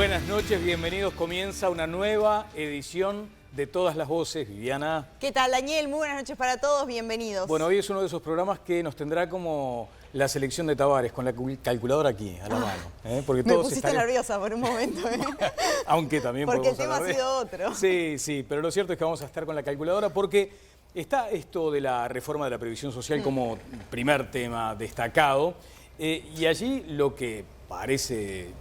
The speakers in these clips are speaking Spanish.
Buenas noches, bienvenidos. Comienza una nueva edición de Todas las Voces. Viviana. ¿Qué tal, Daniel? Muy buenas noches para todos, bienvenidos. Bueno, hoy es uno de esos programas que nos tendrá como la selección de Tavares, con la calculadora aquí, a la mano. Porque me todos pusiste nerviosa por un momento. Aunque también porque el tema hablar ha sido otro. Sí, pero lo cierto es que vamos a estar con la calculadora porque está esto de la reforma de la previsión social como primer tema destacado. Y allí lo que parece,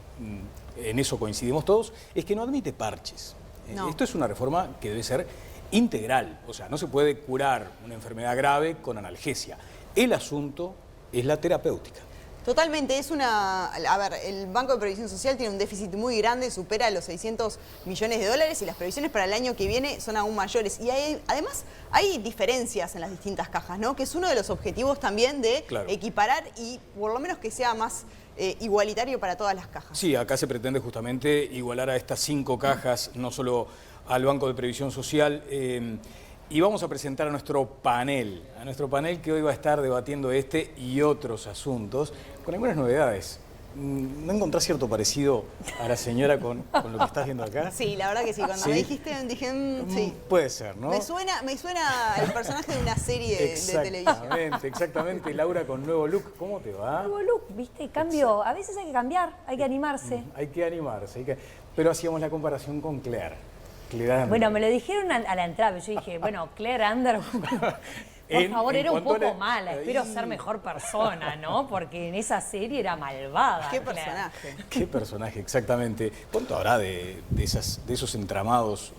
en eso coincidimos todos, es que no admite parches. No. Esto es una reforma que debe ser integral, o sea, no se puede curar una enfermedad grave con analgesia. El asunto es la terapéutica. Totalmente, es una... A ver, el Banco de Previsión Social tiene un déficit muy grande, supera los 600 millones de dólares y las previsiones para el año que viene son aún mayores. Y además hay diferencias en las distintas cajas, ¿no? Que es uno de los objetivos también de equiparar y por lo menos que sea más igualitario para todas las cajas. Sí, acá se pretende justamente igualar a estas 5 cajas, no solo al Banco de Previsión Social. Y vamos a presentar a nuestro panel que hoy va a estar debatiendo este y otros asuntos, con algunas novedades. ¿No encontrás cierto parecido a la señora con lo que estás viendo acá? Sí, la verdad que sí. Cuando me dijiste, dije, sí. Puede ser, ¿no? Me suena el personaje de una serie de televisión. Exactamente. Laura con nuevo look. ¿Cómo te va? Nuevo look, ¿viste? Cambio. A veces hay que cambiar, hay que animarse. Hay que animarse. Pero hacíamos la comparación con Claire. Bueno, me lo dijeron a la entrada. Yo dije, bueno, Claire Underwood, por favor, era un poco mala. Espero ser mejor persona, ¿no? Porque en esa serie era malvada. ¿Qué personaje? Qué personaje, exactamente. ¿Cuánto habrá de esos entramados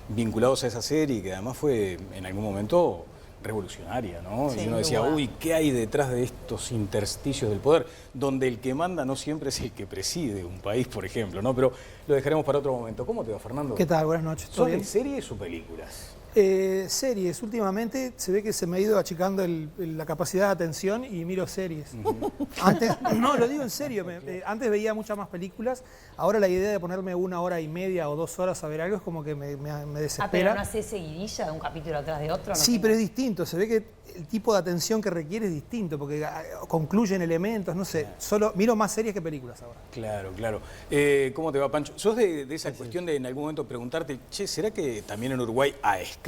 vinculados a esa serie que además fue en algún momento revolucionaria, ¿no? Sí, y uno decía, uy, ¿qué hay detrás de estos intersticios del poder? Donde el que manda no siempre es el que preside un país, por ejemplo, ¿no? Pero lo dejaremos para otro momento. ¿Cómo te va, Fernando? ¿Qué tal? Buenas noches. ¿Son de series o películas? Series. Últimamente se ve que se me ha ido achicando la capacidad de atención y miro series. Antes, no, lo digo en serio, antes veía muchas más películas, ahora la idea de ponerme 1 hora y media o 2 horas a ver algo es como que me desespera. Pero no hace seguidilla de un capítulo atrás de otro. Sí, pero es distinto, se ve que el tipo de atención que requiere es distinto, porque concluyen elementos, no sé, solo miro más series que películas ahora. Claro. ¿Cómo te va, Pancho? ¿Sos de esa cuestión de en algún momento preguntarte, che, ¿será que también en Uruguay a escala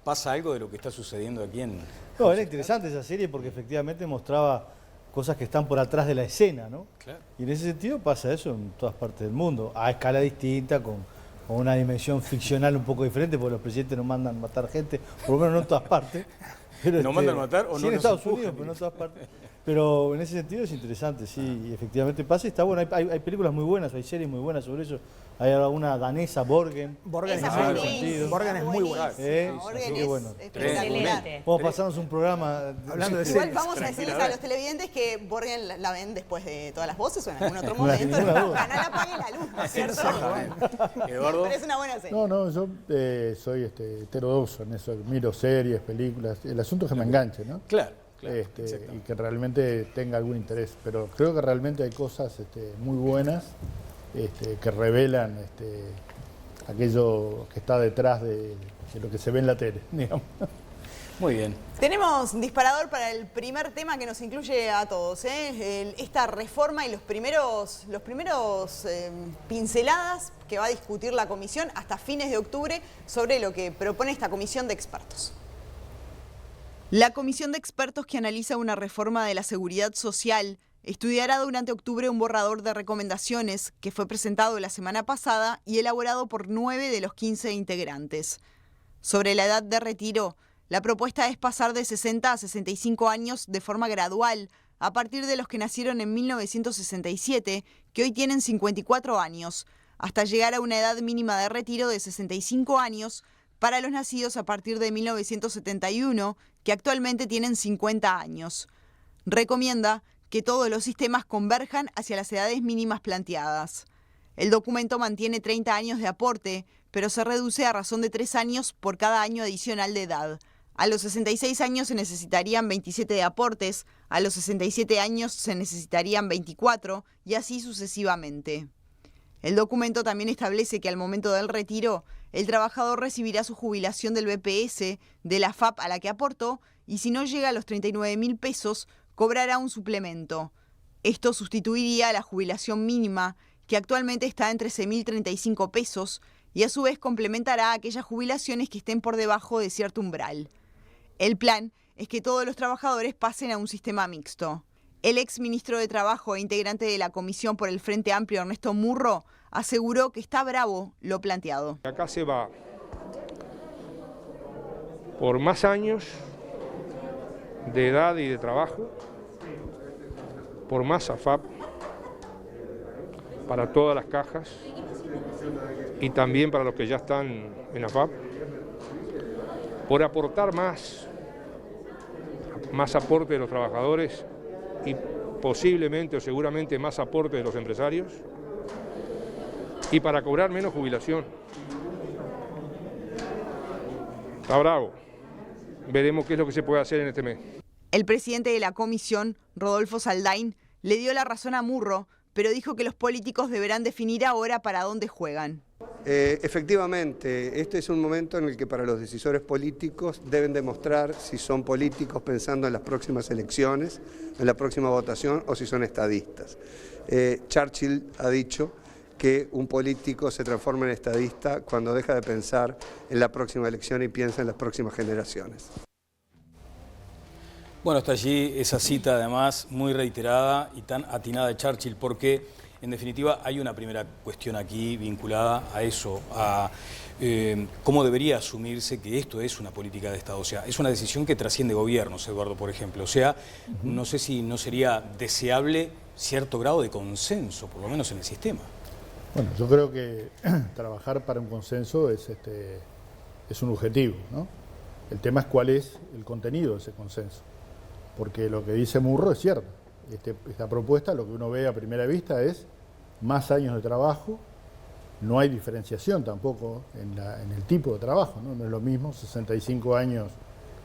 pasa algo de lo que está sucediendo aquí en... No, era interesante esa serie porque efectivamente mostraba cosas que están por atrás de la escena, ¿no? Claro. Y en ese sentido pasa eso en todas partes del mundo, a escala distinta, con una dimensión ficcional un poco diferente, porque los presidentes no mandan matar gente, por lo menos no en todas partes. Pero ¿No mandan matar o sí, no en nos Estados empujan? Unidos, pero no en todas partes. Pero en ese sentido es interesante, sí, y efectivamente pasa y está bueno. Hay películas muy buenas, hay series muy buenas sobre eso. Hay alguna danesa, Borgen. Borgen es muy buena. Así que bueno. Excelente. Vamos a pasarnos un programa hablando de Igual series. vamos a decirles a los televidentes que Borgen la ven después de Todas las Voces o en algún otro momento. El canal apague la luz, ¿no es cierto? Eduardo. Pero es una buena serie. No, yo soy heterodoxo en eso, miro series, películas, el asunto es que me enganche, ¿no? Claro. Y que realmente tenga algún interés, pero creo que realmente hay cosas muy buenas que revelan aquello que está detrás de lo que se ve en la tele, digamos. Muy bien. Tenemos disparador para el primer tema que nos incluye a todos, esta reforma y los primeros pinceladas que va a discutir la comisión hasta fines de octubre sobre lo que propone esta comisión de expertos. La comisión de expertos que analiza una reforma de la seguridad social estudiará durante octubre un borrador de recomendaciones que fue presentado la semana pasada y elaborado por 9 de los 15 integrantes. Sobre la edad de retiro, la propuesta es pasar de 60 a 65 años de forma gradual, a partir de los que nacieron en 1967, que hoy tienen 54 años, hasta llegar a una edad mínima de retiro de 65 años para los nacidos a partir de 1971, que actualmente tienen 50 años. Recomienda que todos los sistemas converjan hacia las edades mínimas planteadas. El documento mantiene 30 años de aporte, pero se reduce a razón de 3 años por cada año adicional de edad. A los 66 años se necesitarían 27 de aportes, a los 67 años se necesitarían 24 y así sucesivamente. El documento también establece que al momento del retiro, el trabajador recibirá su jubilación del BPS, de la FAP a la que aportó, y si no llega a los 39.000 pesos, cobrará un suplemento. Esto sustituiría a la jubilación mínima, que actualmente está en 13.035 pesos, y a su vez complementará aquellas jubilaciones que estén por debajo de cierto umbral. El plan es que todos los trabajadores pasen a un sistema mixto. El ex ministro de Trabajo e integrante de la Comisión por el Frente Amplio, Ernesto Murro, aseguró que está bravo lo planteado. Acá se va por más años de edad y de trabajo, por más AFAP para todas las cajas y también para los que ya están en AFAP, por aportar más aporte de los trabajadores y posiblemente o seguramente más aporte de los empresarios, y para cobrar menos jubilación. Está bravo. Veremos qué es lo que se puede hacer en este mes. El presidente de la comisión, Rodolfo Saldain, le dio la razón a Murro, pero dijo que los políticos deberán definir ahora para dónde juegan. Efectivamente, este es un momento en el que para los decisores políticos deben demostrar si son políticos pensando en las próximas elecciones, en la próxima votación, o si son estadistas. Churchill ha dicho que un político se transforma en estadista cuando deja de pensar en la próxima elección y piensa en las próximas generaciones. Bueno, hasta allí esa cita además muy reiterada y tan atinada de Churchill, porque en definitiva hay una primera cuestión aquí vinculada a eso, a cómo debería asumirse que esto es una política de Estado. O sea, es una decisión que trasciende gobiernos, Eduardo, por ejemplo. O sea, no sé si no sería deseable cierto grado de consenso, por lo menos en el sistema. Bueno, yo creo que trabajar para un consenso es un objetivo, ¿no? El tema es cuál es el contenido de ese consenso, porque lo que dice Murro es cierto. Esta propuesta, lo que uno ve a primera vista es más años de trabajo, no hay diferenciación tampoco en el tipo de trabajo, ¿no? No es lo mismo 65 años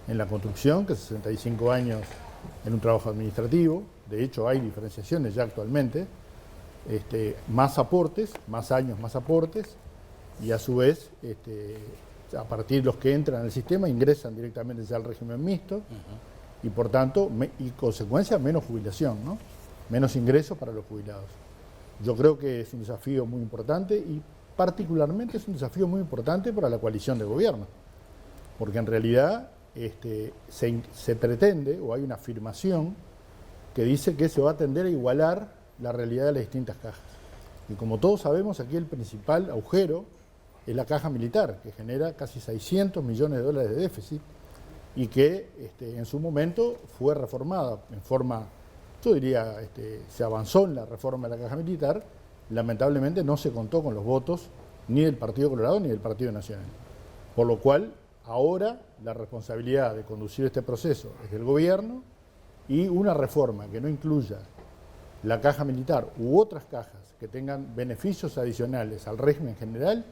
en la construcción que 65 años en un trabajo administrativo. De hecho, hay diferenciaciones ya actualmente. Más aportes, más años, más aportes, y a su vez, a partir de los que entran al sistema, ingresan directamente ya al régimen mixto, y por tanto, y consecuencia, menos jubilación, ¿no? Menos ingresos para los jubilados. Yo creo que es un desafío muy importante, y particularmente es un desafío muy importante para la coalición de gobierno, porque en realidad se pretende, o hay una afirmación que dice que se va a tender a igualar la realidad de las distintas cajas. Y como todos sabemos, aquí el principal agujero es la caja militar, que genera casi 600 millones de dólares de déficit y que en su momento fue reformada en forma, yo diría, se avanzó en la reforma de la caja militar, lamentablemente no se contó con los votos ni del Partido Colorado ni del Partido Nacional. Por lo cual, ahora la responsabilidad de conducir este proceso es del gobierno, y una reforma que no incluya la caja militar u otras cajas que tengan beneficios adicionales al régimen general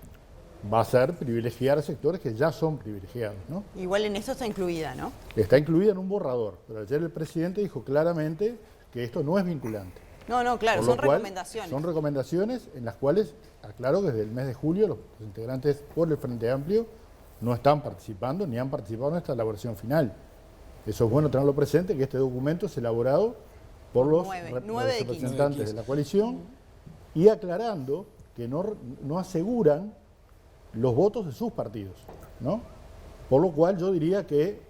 va a ser privilegiar a sectores que ya son privilegiados, ¿no? Igual en esto está incluida, ¿no? Está incluida en un borrador, pero ayer el presidente dijo claramente que esto no es vinculante. No, claro, son recomendaciones. Son recomendaciones en las cuales, aclaro que desde el mes de julio los integrantes por el Frente Amplio no están participando ni han participado en esta elaboración final. Eso es bueno tenerlo presente, que este documento es elaborado por los representantes de la coalición, y aclarando que no aseguran los votos de sus partidos, ¿no? Por lo cual yo diría que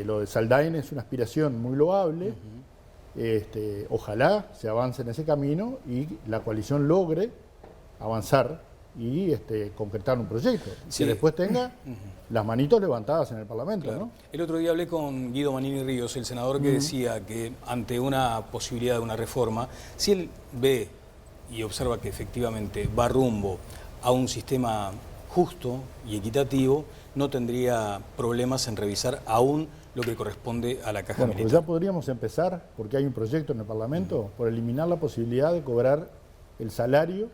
lo de Saldain es una aspiración muy loable. Ojalá se avance en ese camino y la coalición logre avanzar y concretar un proyecto, que después tenga las manitos levantadas en el Parlamento, claro, ¿no? El otro día hablé con Guido Manini Ríos, el senador, que decía que ante una posibilidad de una reforma, si él ve y observa que efectivamente va rumbo a un sistema justo y equitativo, no tendría problemas en revisar aún lo que corresponde a la caja militar. Pues ya podríamos empezar, porque hay un proyecto en el Parlamento, por eliminar la posibilidad de cobrar el salario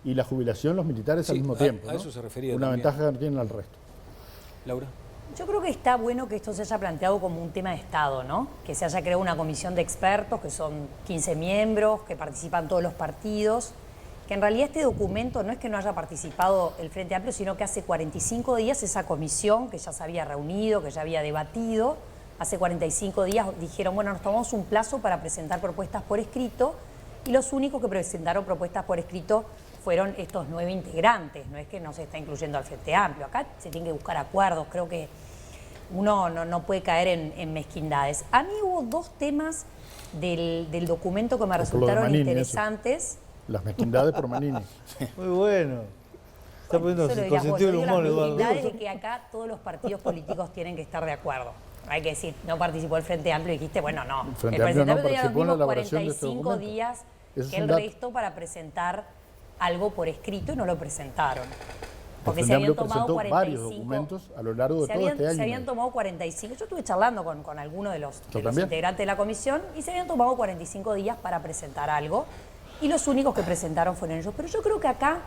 y la jubilación los militares al mismo tiempo, a ¿no? eso se refería una también. ventaja que no tienen al resto. Laura. Yo creo que está bueno que esto se haya planteado como un tema de Estado, ¿no? Que se haya creado una comisión de expertos, que son 15 miembros, que participan todos los partidos, que en realidad este documento no es que no haya participado el Frente Amplio, sino que hace 45 días esa comisión, que ya se había reunido, que ya había debatido, hace 45 días dijeron, bueno, nos tomamos un plazo para presentar propuestas por escrito, Y los únicos que presentaron propuestas por escrito fueron estos 9 integrantes. No es que no se está incluyendo al Frente Amplio. Acá se tienen que buscar acuerdos. Creo que uno no puede caer en mezquindades. A mí hubo 2 temas del documento que me resultaron Manini, interesantes. eso. Las mezquindades por Manini. Muy bueno. Está poniendo Eso lo con dirías vos. sentido Yo del digo humor, las Eduardo. mezquindades de que acá todos los partidos políticos tienen que estar de acuerdo. Hay que decir, no participó el Frente Amplio y dijiste, bueno, no. El Frente el Amplio no tenía los participó en la mismos elaboración de este 45 documento. días Eso que es un el dato. resto para presentar algo por escrito y no lo presentaron. El Porque Frente se habían Amplio tomado presentó 45... varios documentos a lo largo de todo este año. Se habían tomado 45, yo estuve charlando con algunos de los también. integrantes de la comisión y se habían tomado 45 días para presentar algo y los únicos que presentaron fueron ellos. Pero yo creo que acá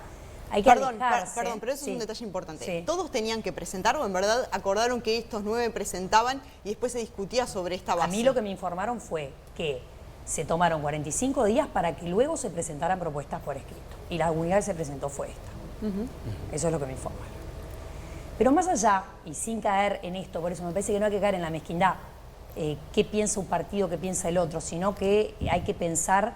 hay que alejarse. Perdón, pero eso Sí. es un detalle importante. Sí. ¿Todos tenían que presentar o en verdad acordaron que estos 9 presentaban y después se discutía sobre esta base? A mí lo que me informaron fue que se tomaron 45 días para que luego se presentaran propuestas por escrito. Y la única que se presentó fue esta. Eso es lo que me informaron. Pero más allá, y sin caer en esto, por eso me parece que no hay que caer en la mezquindad, qué piensa un partido, qué piensa el otro, sino que hay que pensar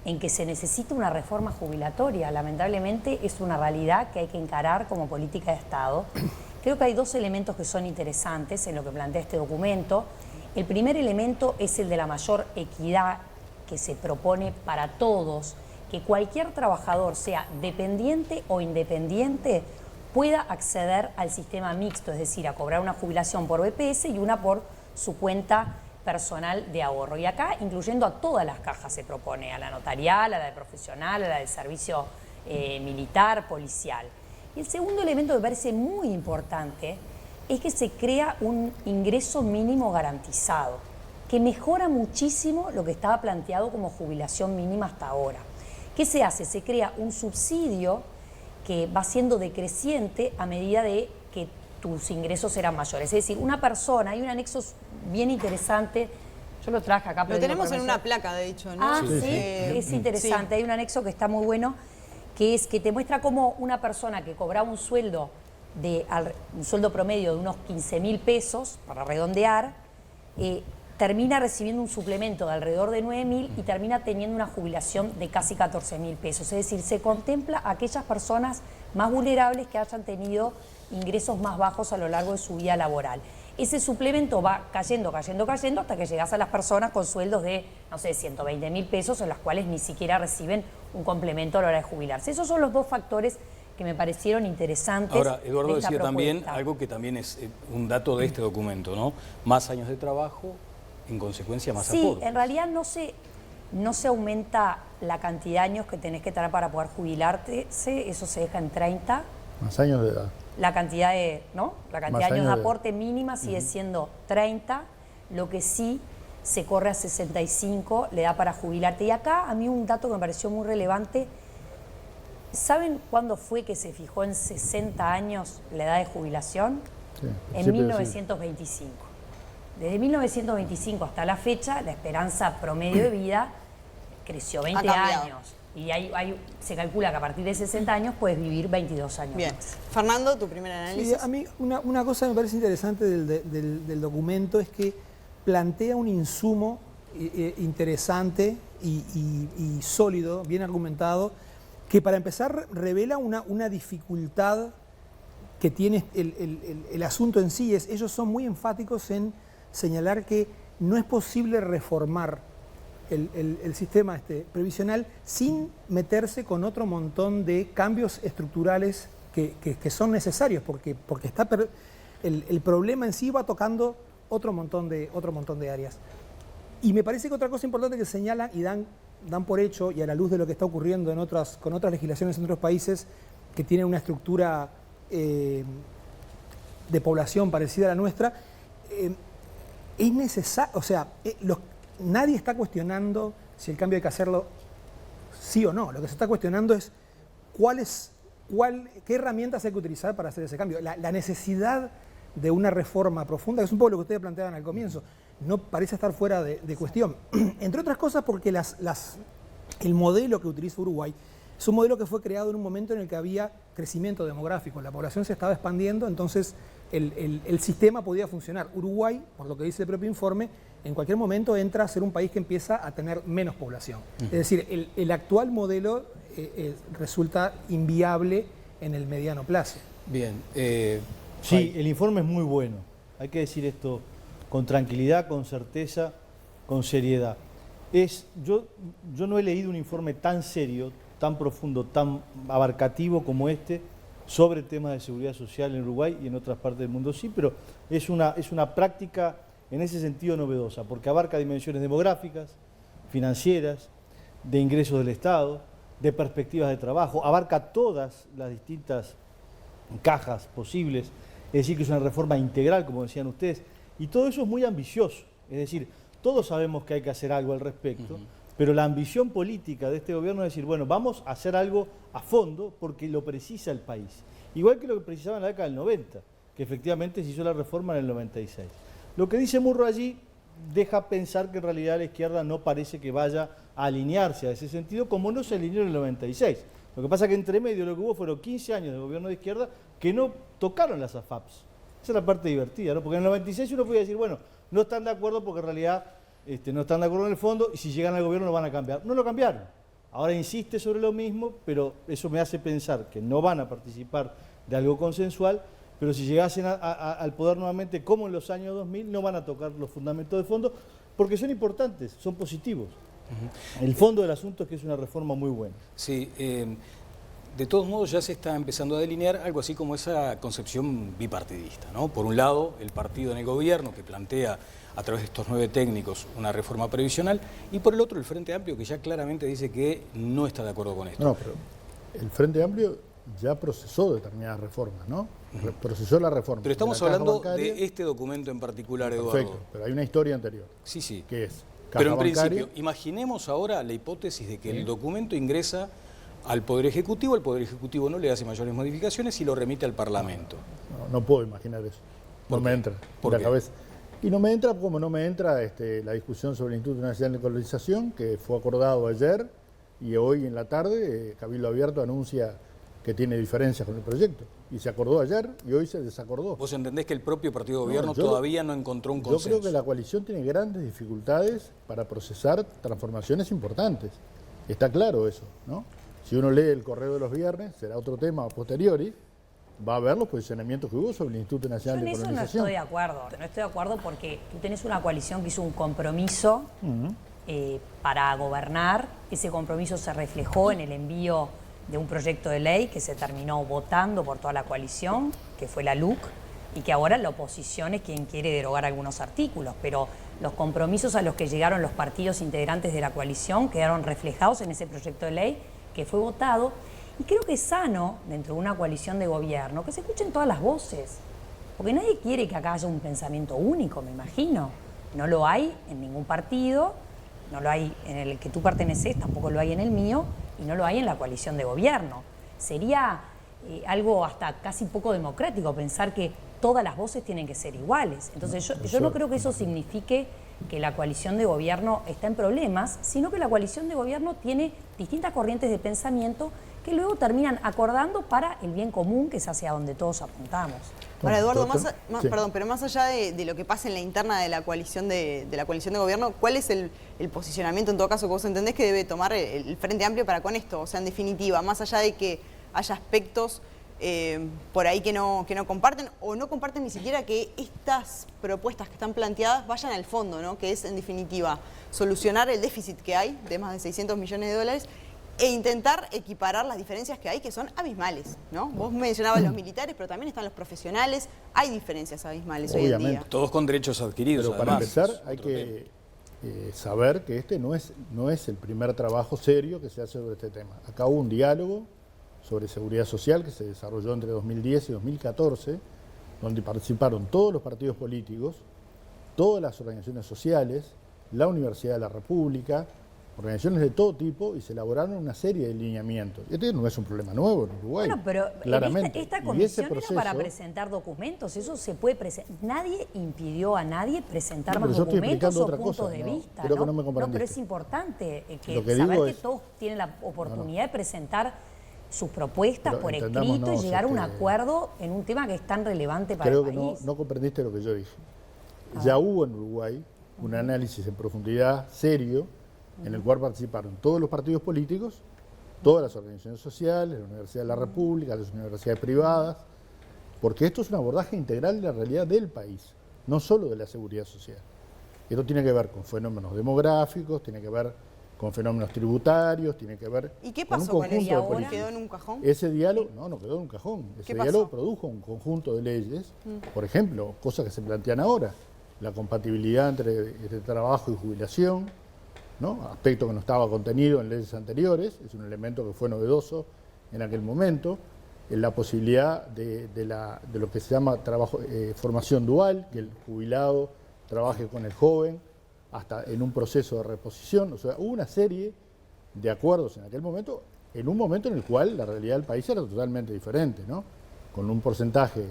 en que se necesita una reforma jubilatoria. Lamentablemente es una realidad que hay que encarar como política de Estado. Creo que hay 2 elementos que son interesantes en lo que plantea este documento. El primer elemento es el de la mayor equidad que se propone para todos, que cualquier trabajador, sea dependiente o independiente, pueda acceder al sistema mixto, es decir, a cobrar una jubilación por BPS y una por su cuenta personal de ahorro. Y acá, incluyendo a todas las cajas, se propone, a la notarial, a la de profesional, a la del servicio militar, policial. Y el segundo elemento que me parece muy importante es que se crea un ingreso mínimo garantizado, que mejora muchísimo lo que estaba planteado como jubilación mínima hasta ahora. ¿Qué se hace? Se crea un subsidio que va siendo decreciente a medida de que tus ingresos eran mayores. Es decir, una persona, hay un anexo bien interesante, yo lo traje acá. Lo tenemos en una placa, de hecho, ¿no? Ah, sí, es interesante. Sí. Hay un anexo que está muy bueno, que es que te muestra cómo una persona que cobraba un sueldo promedio de unos 15.000 pesos, para redondear, termina recibiendo un suplemento de alrededor de 9.000 y termina teniendo una jubilación de casi 14.000 pesos. Es decir, se contempla a aquellas personas más vulnerables que hayan tenido ingresos más bajos a lo largo de su vida laboral. Ese suplemento va cayendo hasta que llegas a las personas con sueldos de, no sé, 120.000 pesos, en las cuales ni siquiera reciben un complemento a la hora de jubilarse. Esos son los 2 factores que me parecieron interesantes. Ahora, Eduardo de esta decía también propuesta. algo que también es un dato de este documento, ¿no? Más años de trabajo, en consecuencia más aportes. Sí, en realidad no se aumenta la cantidad de años que tenés que tener para poder jubilarte, eso se deja en 30. Más años de edad. La cantidad de, ¿no? La cantidad Más de años de años de- aporte mínima sigue siendo 30, lo que sí se corre a 65, le da para jubilarte. Y acá a mí un dato que me pareció muy relevante, ¿saben cuándo fue que se fijó en 60 años la edad de jubilación? Sí, En principio del 1925. Desde 1925 hasta la fecha, la esperanza promedio de vida creció 20 cambiado. años. Y se calcula que a partir de 60 años puedes vivir 22 años Bien. más. Fernando, tu primer análisis. Sí, a mí una cosa que me parece interesante del documento es que plantea un insumo interesante y sólido, bien argumentado, que para empezar revela una dificultad que tiene el asunto en sí. Ellos son muy enfáticos en señalar que no es posible reformar el sistema previsional sin meterse con otro montón de cambios estructurales que son necesarios, porque el problema en sí va tocando otro montón de áreas. Y me parece que otra cosa importante que señalan y dan por hecho, y a la luz de lo que está ocurriendo con otras legislaciones en otros países que tienen una estructura de población parecida a la nuestra, es necesario, o sea, nadie está cuestionando si el cambio hay que hacerlo sí o no. Lo que se está cuestionando es qué herramientas hay que utilizar para hacer ese cambio. La necesidad de una reforma profunda, que es un poco lo que ustedes planteaban al comienzo, no parece estar fuera de cuestión. Entre otras cosas porque el modelo que utiliza Uruguay es un modelo que fue creado en un momento en el que había crecimiento demográfico, la población se estaba expandiendo, entonces el sistema podía funcionar. Uruguay, por lo que dice el propio informe, en cualquier momento entra a ser un país que empieza a tener menos población. Es decir, el actual modelo resulta inviable en el mediano plazo. Bien. Sí, el informe es muy bueno. Hay que decir esto con tranquilidad, con certeza, con seriedad. Yo no he leído un informe tan serio, tan profundo, tan abarcativo como este sobre temas de seguridad social en Uruguay y en otras partes del mundo sí, pero es una práctica en ese sentido novedosa, porque abarca dimensiones demográficas, financieras, de ingresos del Estado, de perspectivas de trabajo, abarca todas las distintas cajas posibles, es decir, que es una reforma integral, como decían ustedes, y todo eso es muy ambicioso, es decir, todos sabemos que hay que hacer algo al respecto, pero la ambición política de este gobierno es decir, bueno, vamos a hacer algo a fondo porque lo precisa el país. Igual que lo que precisaba en la década del 90, que efectivamente se hizo la reforma en el 96. Lo que dice Murro allí deja pensar que en realidad la izquierda no parece que vaya a alinearse a ese sentido, como no se alineó en el 96. Lo que pasa es que entre medio lo que hubo fueron 15 años de gobierno de izquierda que no tocaron las AFAPs. Esa es la parte divertida, ¿no? Porque en el 96 uno podía decir, bueno, no están de acuerdo porque en realidad no están de acuerdo en el fondo y si llegan al gobierno lo van a cambiar. No lo cambiaron. Ahora insiste sobre lo mismo, pero eso me hace pensar que no van a participar de algo consensual, pero si llegasen al poder nuevamente, como en los años 2000, no van a tocar los fundamentos de fondo, porque son importantes, son positivos. El fondo del asunto es que es una reforma muy buena. Sí, de todos modos ya se está empezando a delinear algo así como esa concepción bipartidista, ¿no? Por un lado, el partido en el gobierno que plantea a través de estos 9 técnicos una reforma previsional, y por el otro el Frente Amplio que ya claramente dice que no está de acuerdo con esto. No, pero el Frente Amplio ya procesó determinadas reformas, ¿no? Procesó la reforma. Pero estamos hablando de este documento en particular, Eduardo. Perfecto, pero hay una historia anterior. Sí, sí. Que es caja pero en bancaria. principio, imaginemos ahora la hipótesis de que el documento ingresa al Poder Ejecutivo, el Poder Ejecutivo no le hace mayores modificaciones y lo remite al Parlamento. No puedo imaginar eso. No me entra en la cabeza. Y no me entra como no me entra la discusión sobre el Instituto Nacional de Colonización, que fue acordado ayer y hoy en la tarde Cabildo Abierto anuncia que tiene diferencias con el proyecto. Y se acordó ayer y hoy se desacordó. ¿Vos entendés que el propio partido de gobierno todavía no encontró un consenso? Yo creo que la coalición tiene grandes dificultades para procesar transformaciones importantes. Está claro eso, ¿no? Si uno lee el correo de los viernes, será otro tema a posteriori, va a ver los posicionamientos que hubo sobre el Instituto Nacional de Colonización. Yo en eso no estoy de acuerdo. No estoy de acuerdo porque tú tenés una coalición que hizo un compromiso para gobernar. Ese compromiso se reflejó en el envío de un proyecto de ley que se terminó votando por toda la coalición, que fue la LUC, y que ahora la oposición es quien quiere derogar algunos artículos. Pero los compromisos a los que llegaron los partidos integrantes de la coalición quedaron reflejados en ese proyecto de ley que fue votado. Y creo que es sano, dentro de una coalición de gobierno, que se escuchen todas las voces. Porque nadie quiere que acá haya un pensamiento único, me imagino. No lo hay en ningún partido, no lo hay en el que tú perteneces, tampoco lo hay en el mío, y no lo hay en la coalición de gobierno. Sería algo hasta casi poco democrático pensar que todas las voces tienen que ser iguales. Entonces yo no creo que eso signifique que la coalición de gobierno está en problemas, sino que la coalición de gobierno tiene distintas corrientes de pensamiento que luego terminan acordando para el bien común, que es hacia donde todos apuntamos. Ahora, Eduardo, pero más allá de lo que pasa en la interna de la coalición de gobierno, ¿cuál es el posicionamiento, en todo caso, que vos entendés que debe tomar el Frente Amplio para con esto? O sea, en definitiva, más allá de que haya aspectos por ahí que no comparten, o no comparten ni siquiera que estas propuestas que están planteadas vayan al fondo, ¿no? Que es, en definitiva, solucionar el déficit que hay de más de 600 millones de dólares e intentar equiparar las diferencias que hay, que son abismales, ¿no? Vos mencionabas los militares, pero también están los profesionales. Hay diferencias abismales hoy en día. Todos con derechos adquiridos, pero para empezar hay que saber que este no es el primer trabajo serio que se hace sobre este tema. Acá hubo un diálogo sobre seguridad social que se desarrolló entre 2010 y 2014, donde participaron todos los partidos políticos, todas las organizaciones sociales, la Universidad de la República, organizaciones de todo tipo, y se elaboraron una serie de lineamientos. Este no es un problema nuevo en Uruguay. Bueno, pero claramente. Esta comisión era para presentar documentos, eso se puede presentar. Nadie impidió a nadie presentar más documentos o puntos de vista. Creo que no me comprendiste. No, pero es importante saber que todos tienen la oportunidad de presentar sus propuestas Pero por escrito entendámonos, y llegar a un acuerdo en un tema que es tan relevante para Creo el que país. no comprendiste lo que yo dije. Ya hubo en Uruguay un análisis en profundidad serio en el cual participaron todos los partidos políticos, todas las organizaciones sociales, la Universidad de la República, las universidades privadas, porque esto es un abordaje integral de la realidad del país, no solo de la seguridad social. Esto tiene que ver con fenómenos demográficos, tiene que ver con fenómenos tributarios, tiene que ver ¿Y qué con pasó un con conjunto el de ahora? políticas. ¿Quedó en un cajón? Ese diálogo, no quedó en un cajón. Ese ¿Qué pasó? diálogo produjo un conjunto de leyes, por ejemplo, cosas que se plantean ahora, la compatibilidad entre trabajo y jubilación, ¿no? Aspecto que no estaba contenido en leyes anteriores, es un elemento que fue novedoso en aquel momento, en la posibilidad de lo que se llama formación dual, que el jubilado trabaje con el joven, hasta en un proceso de reposición. O sea, hubo una serie de acuerdos en aquel momento, en un momento en el cual la realidad del país era totalmente diferente, ¿no? Con un porcentaje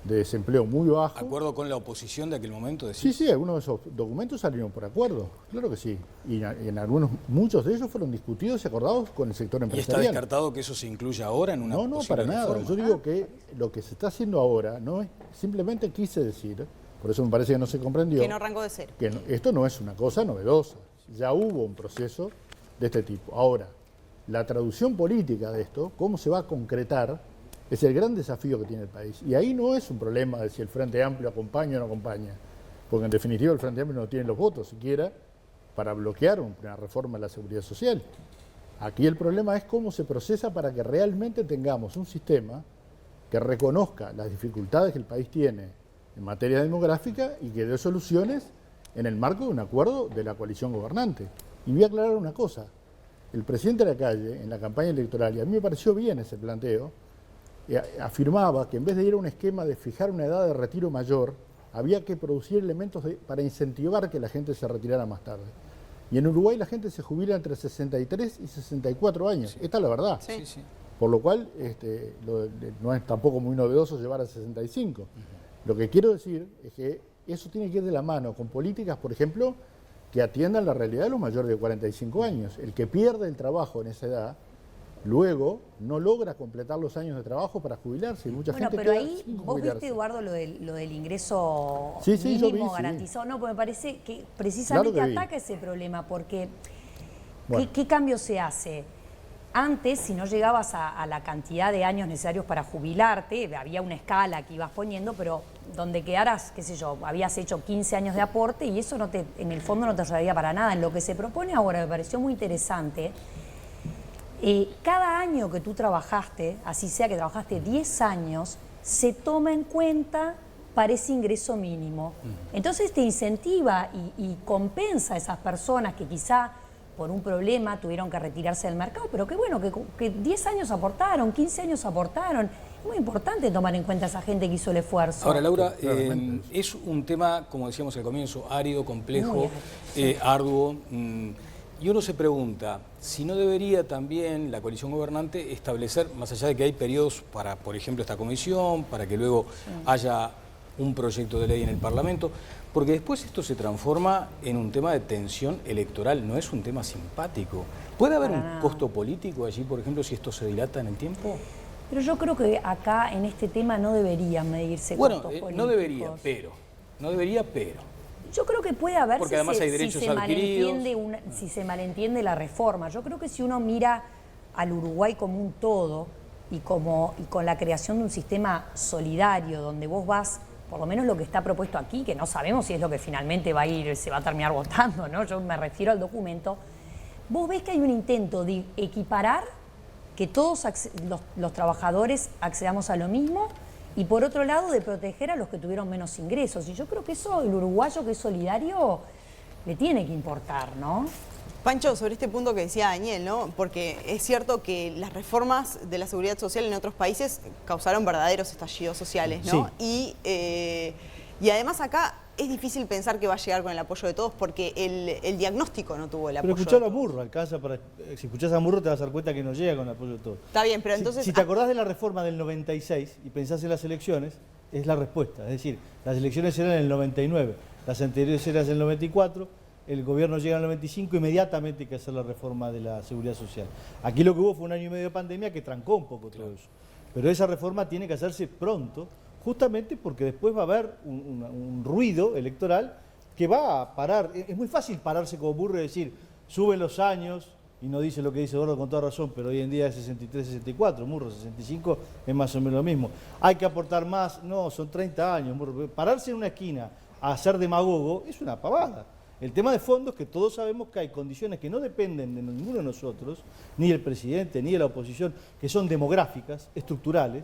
de desempleo muy bajo. ¿Acuerdo con la oposición de aquel momento? Sí, sí, algunos de esos documentos salieron por acuerdo, claro que sí. Y en muchos de ellos fueron discutidos y acordados con el sector ¿Y está empresarial. descartado que eso se incluya ahora en una No, posible para nada. reforma? Yo digo que lo que se está haciendo ahora no es, simplemente quise decir, por eso me parece que no se comprendió, Que no arrancó de cero. que esto no es una cosa novedosa. Ya hubo un proceso de este tipo. Ahora, la traducción política de esto, cómo se va a concretar, es el gran desafío que tiene el país. Y ahí no es un problema de si el Frente Amplio acompaña o no acompaña, porque en definitiva el Frente Amplio no tiene los votos siquiera para bloquear una reforma de la seguridad social. Aquí el problema es cómo se procesa para que realmente tengamos un sistema que reconozca las dificultades que el país tiene en materia demográfica y que dé soluciones en el marco de un acuerdo de la coalición gobernante. Y voy a aclarar una cosa. El presidente de la calle, en la campaña electoral, y a mí me pareció bien ese planteo, afirmaba que en vez de ir a un esquema de fijar una edad de retiro mayor, había que producir elementos para incentivar que la gente se retirara más tarde. Y en Uruguay la gente se jubila entre 63 y 64 años. Sí. Esta es la verdad. Sí. Por lo cual no es tampoco muy novedoso llevar a 65. Lo que quiero decir es que eso tiene que ir de la mano con políticas, por ejemplo, que atiendan la realidad de los mayores de 45 años. El que pierde el trabajo en esa edad, luego no logra completar los años de trabajo para jubilarse. Y mucha gente pero queda ahí sin vos jubilarse. viste, Eduardo, lo del ingreso Sí, yo mínimo vi, garantizado. No, porque me parece que precisamente Claro que ataca ese problema, porque Bueno. ¿qué cambio se hace? Antes, si no llegabas a la cantidad de años necesarios para jubilarte, había una escala que ibas poniendo, pero donde quedaras, qué sé yo, habías hecho 15 años de aporte y eso en el fondo no te ayudaría para nada. En lo que se propone ahora me pareció muy interesante. Cada año que tú trabajaste, así sea que trabajaste 10 años, se toma en cuenta para ese ingreso mínimo. Entonces te incentiva y compensa a esas personas que quizá por un problema tuvieron que retirarse del mercado, pero qué bueno, que 10 años aportaron, 15 años aportaron. Es muy importante tomar en cuenta a esa gente que hizo el esfuerzo. Ahora, Laura, es un tema, como decíamos al comienzo, árido, complejo, arduo. Y uno se pregunta si no debería también la coalición gobernante establecer, más allá de que hay periodos para, por ejemplo, esta comisión, para que luego haya un proyecto de ley en el Parlamento, porque después esto se transforma en un tema de tensión electoral, no es un tema simpático. ¿Puede haber un costo político allí, por ejemplo, si esto se dilata en el tiempo? Pero yo creo que acá, en este tema, no deberían medirse costos políticos. No debería, pero... Yo creo que puede haber porque además hay derechos adquiridos. Si se malentiende la reforma. Yo creo que si uno mira al Uruguay como un todo y con la creación de un sistema solidario donde vos vas, por lo menos lo que está propuesto aquí, que no sabemos si es lo que finalmente se va a terminar votando, ¿no? Yo me refiero al documento. Vos ves que hay un intento de equiparar que todos los trabajadores accedamos a lo mismo y por otro lado de proteger a los que tuvieron menos ingresos. Y yo creo que eso, el uruguayo que es solidario, le tiene que importar, ¿no? Pancho, sobre este punto que decía Daniel, ¿no? Porque es cierto que las reformas de la seguridad social en otros países causaron verdaderos estallidos sociales, ¿no? Sí. Y además acá es difícil pensar que va a llegar con el apoyo de todos porque el diagnóstico no tuvo el apoyo. Pero escuchar a Murro, alcanza para... Si escuchás a Murro te vas a dar cuenta que no llega con el apoyo de todos. Está bien, pero entonces... Si te acordás de la reforma del 96 y pensás en las elecciones, es la respuesta. Es decir, las elecciones eran en el 99, las anteriores eran en el 94, el gobierno llega al 95, inmediatamente hay que hacer la reforma de la seguridad social. Aquí lo que hubo fue un año y medio de pandemia que trancó un poco todo eso. Pero esa reforma tiene que hacerse pronto, justamente porque después va a haber un ruido electoral que va a parar. Es muy fácil pararse como burro y decir, suben los años, y no dice lo que dice Eduardo con toda razón, pero hoy en día es 63, 64, Murro 65 es más o menos lo mismo. Hay que aportar más, no, son 30 años, Murro. Pararse en una esquina a hacer demagogo es una pavada. El tema de fondo es que todos sabemos que hay condiciones que no dependen de ninguno de nosotros, ni del presidente, ni de la oposición, que son demográficas, estructurales,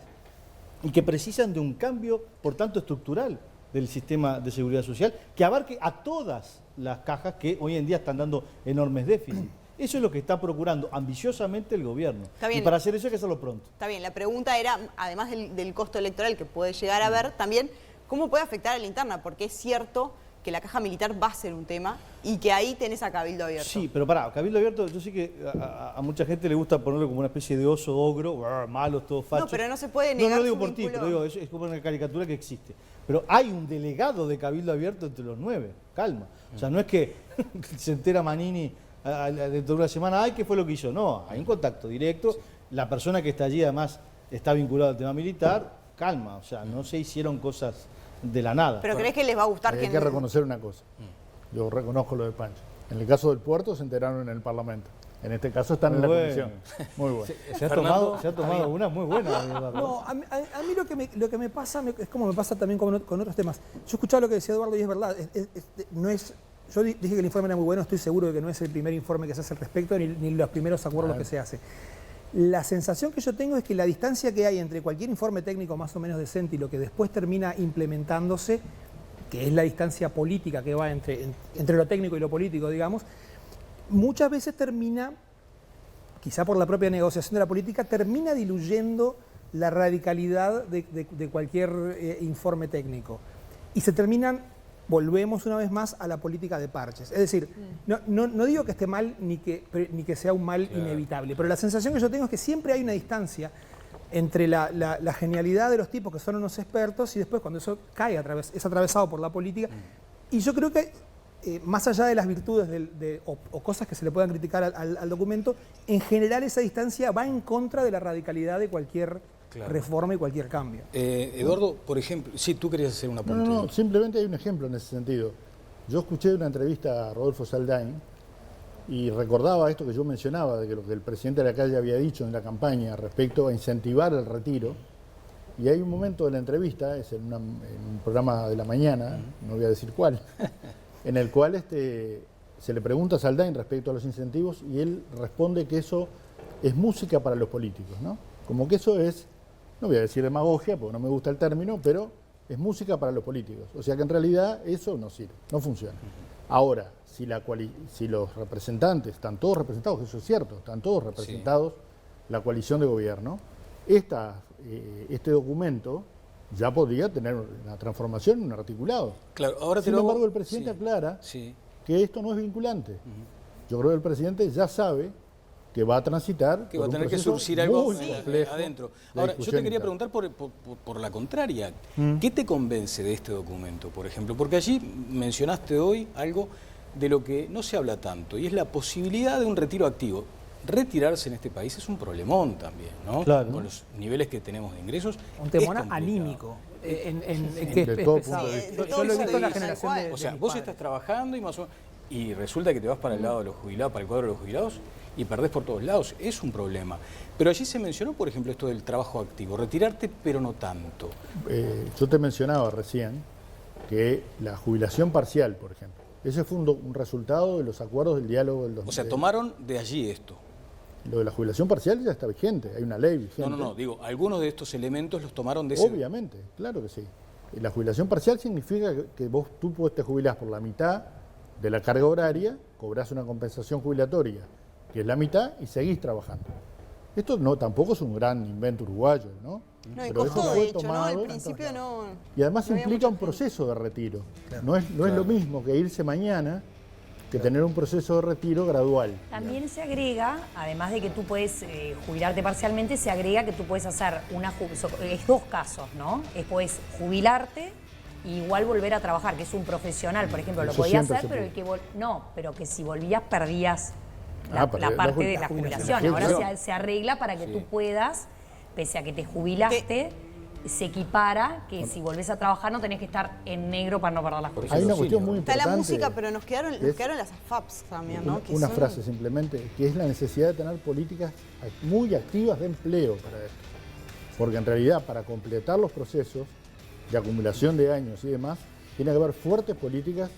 y que precisan de un cambio, por tanto, estructural del sistema de seguridad social, que abarque a todas las cajas que hoy en día están dando enormes déficits. Eso es lo que está procurando ambiciosamente el gobierno. Y para hacer eso hay que hacerlo pronto. Está bien, la pregunta era, además del costo electoral que puede llegar a haber, también, ¿cómo puede afectar a la interna? Porque es cierto que la caja militar va a ser un tema y que ahí tenés a Cabildo Abierto. Sí, pero pará, Cabildo Abierto, yo sé que a mucha gente le gusta ponerlo como una especie de oso ogro, malos, todos fachos. No, pero no se puede negar. No lo digo por ti, pero digo, es como una caricatura que existe. Pero hay un delegado de Cabildo Abierto entre los 9, calma. O sea, no es que se entera Manini dentro de una semana, ay, ¿qué fue lo que hizo? No, hay un contacto directo. La persona que está allí además está vinculada al tema militar, calma, o sea, no se hicieron cosas de la nada. ¿Pero crees que les va a gustar Hay que reconocer una cosa. Yo reconozco lo de Pancho. En el caso del puerto se enteraron en el Parlamento. En este caso están en la comisión. Muy bueno. Se ha tomado una muy buena. No, a mí lo que me pasa es como me pasa también con otros temas. Yo escuchaba lo que decía Eduardo y es verdad. Yo dije que el informe era muy bueno, estoy seguro de que no es el primer informe que se hace al respecto, ni los primeros acuerdos que se hace. La sensación que yo tengo es que la distancia que hay entre cualquier informe técnico más o menos decente y lo que después termina implementándose, que es la distancia política que va entre lo técnico y lo político, digamos, muchas veces termina, quizá por la propia negociación de la política, termina diluyendo la radicalidad de cualquier informe técnico. Y se terminan, volvemos una vez más a la política de parches. Es decir, no digo que esté mal ni que sea un mal inevitable, pero la sensación que yo tengo es que siempre hay una distancia entre la genialidad de los tipos que son unos expertos y después cuando eso cae, es atravesado por la política. Y yo creo que más allá de las virtudes o cosas que se le puedan criticar al documento, en general esa distancia va en contra de la radicalidad de cualquier reforma y cualquier cambio. Eduardo, por ejemplo, sí, tú querías hacer una pregunta. No, simplemente hay un ejemplo en ese sentido. Yo escuché una entrevista a Rodolfo Saldain y recordaba esto que yo mencionaba, de que lo que el presidente de la calle había dicho en la campaña respecto a incentivar el retiro. Y hay un momento de la entrevista, es en un programa de la mañana, no voy a decir cuál, en el cual se le pregunta a Saldain respecto a los incentivos y él responde que eso es música para los políticos, ¿no? Como que eso es, no voy a decir demagogia, porque no me gusta el término, pero es música para los políticos. O sea que en realidad eso no sirve, no funciona. Ahora, si los representantes, están todos representados, eso es cierto, están todos representados, la coalición de gobierno, este documento ya podría tener una transformación, un articulado. Claro, ahora Sin embargo, el presidente aclara que esto no es vinculante. Yo creo que el presidente ya sabe que va a transitar, que va a tener que surcir algo adentro. Ahora, yo te quería preguntar por la contraria. ¿Qué te convence de este documento, por ejemplo? Porque allí mencionaste hoy algo de lo que no se habla tanto, y es la posibilidad de un retiro activo. Retirarse en este país es un problemón también, ¿no? Claro. Con los niveles que tenemos de ingresos. Un temor anímico. De todo punto de vista. Yo lo he visto en la generación de... O sea, vos estás trabajando y resulta que te vas para el lado de los jubilados, para el cuadro de los jubilados, y perdés por todos lados. Es un problema. Pero allí se mencionó, por ejemplo, esto del trabajo activo. Retirarte, pero no tanto. Yo te mencionaba recién que la jubilación parcial, por ejemplo, ese fue un resultado de los acuerdos del diálogo del 2000. O sea, tomaron de allí esto. Lo de la jubilación parcial ya está vigente, hay una ley vigente. No, digo, algunos de estos elementos los tomaron de ese... Obviamente, claro que sí. La jubilación parcial significa que tú te jubilás por la mitad de la carga horaria, cobrás una compensación jubilatoria, que es la mitad, y seguís trabajando. Esto tampoco es un gran invento uruguayo, ¿no? No, y pero costó, eso fue de hecho, tomado, ¿no? Al principio no... Y además no había implica mucha un proceso de retiro. Claro. No es lo mismo que irse mañana que tener un proceso de retiro gradual. También se agrega, además de que tú puedes jubilarte parcialmente, se agrega que tú puedes hacer es dos casos, ¿no? Puedes jubilarte igual volver a trabajar, que es un profesional, por ejemplo, lo Eso podía siempre hacer, se pero puede. pero que si volvías perdías la perdías parte de la la jubilación. jubilación. Ahora se arregla para que tú puedas, pese a que te jubilaste, se equipara que si volvés a trabajar no tenés que estar en negro para no perder la jubilación. Hay una cuestión muy Está importante. la música, pero nos quedaron las AFAPs también, ¿no? Que Una son- frase simplemente, que es la necesidad de tener políticas muy activas de empleo para esto. Porque en realidad, para completar los procesos de acumulación de años y demás, tiene que haber fuertes políticas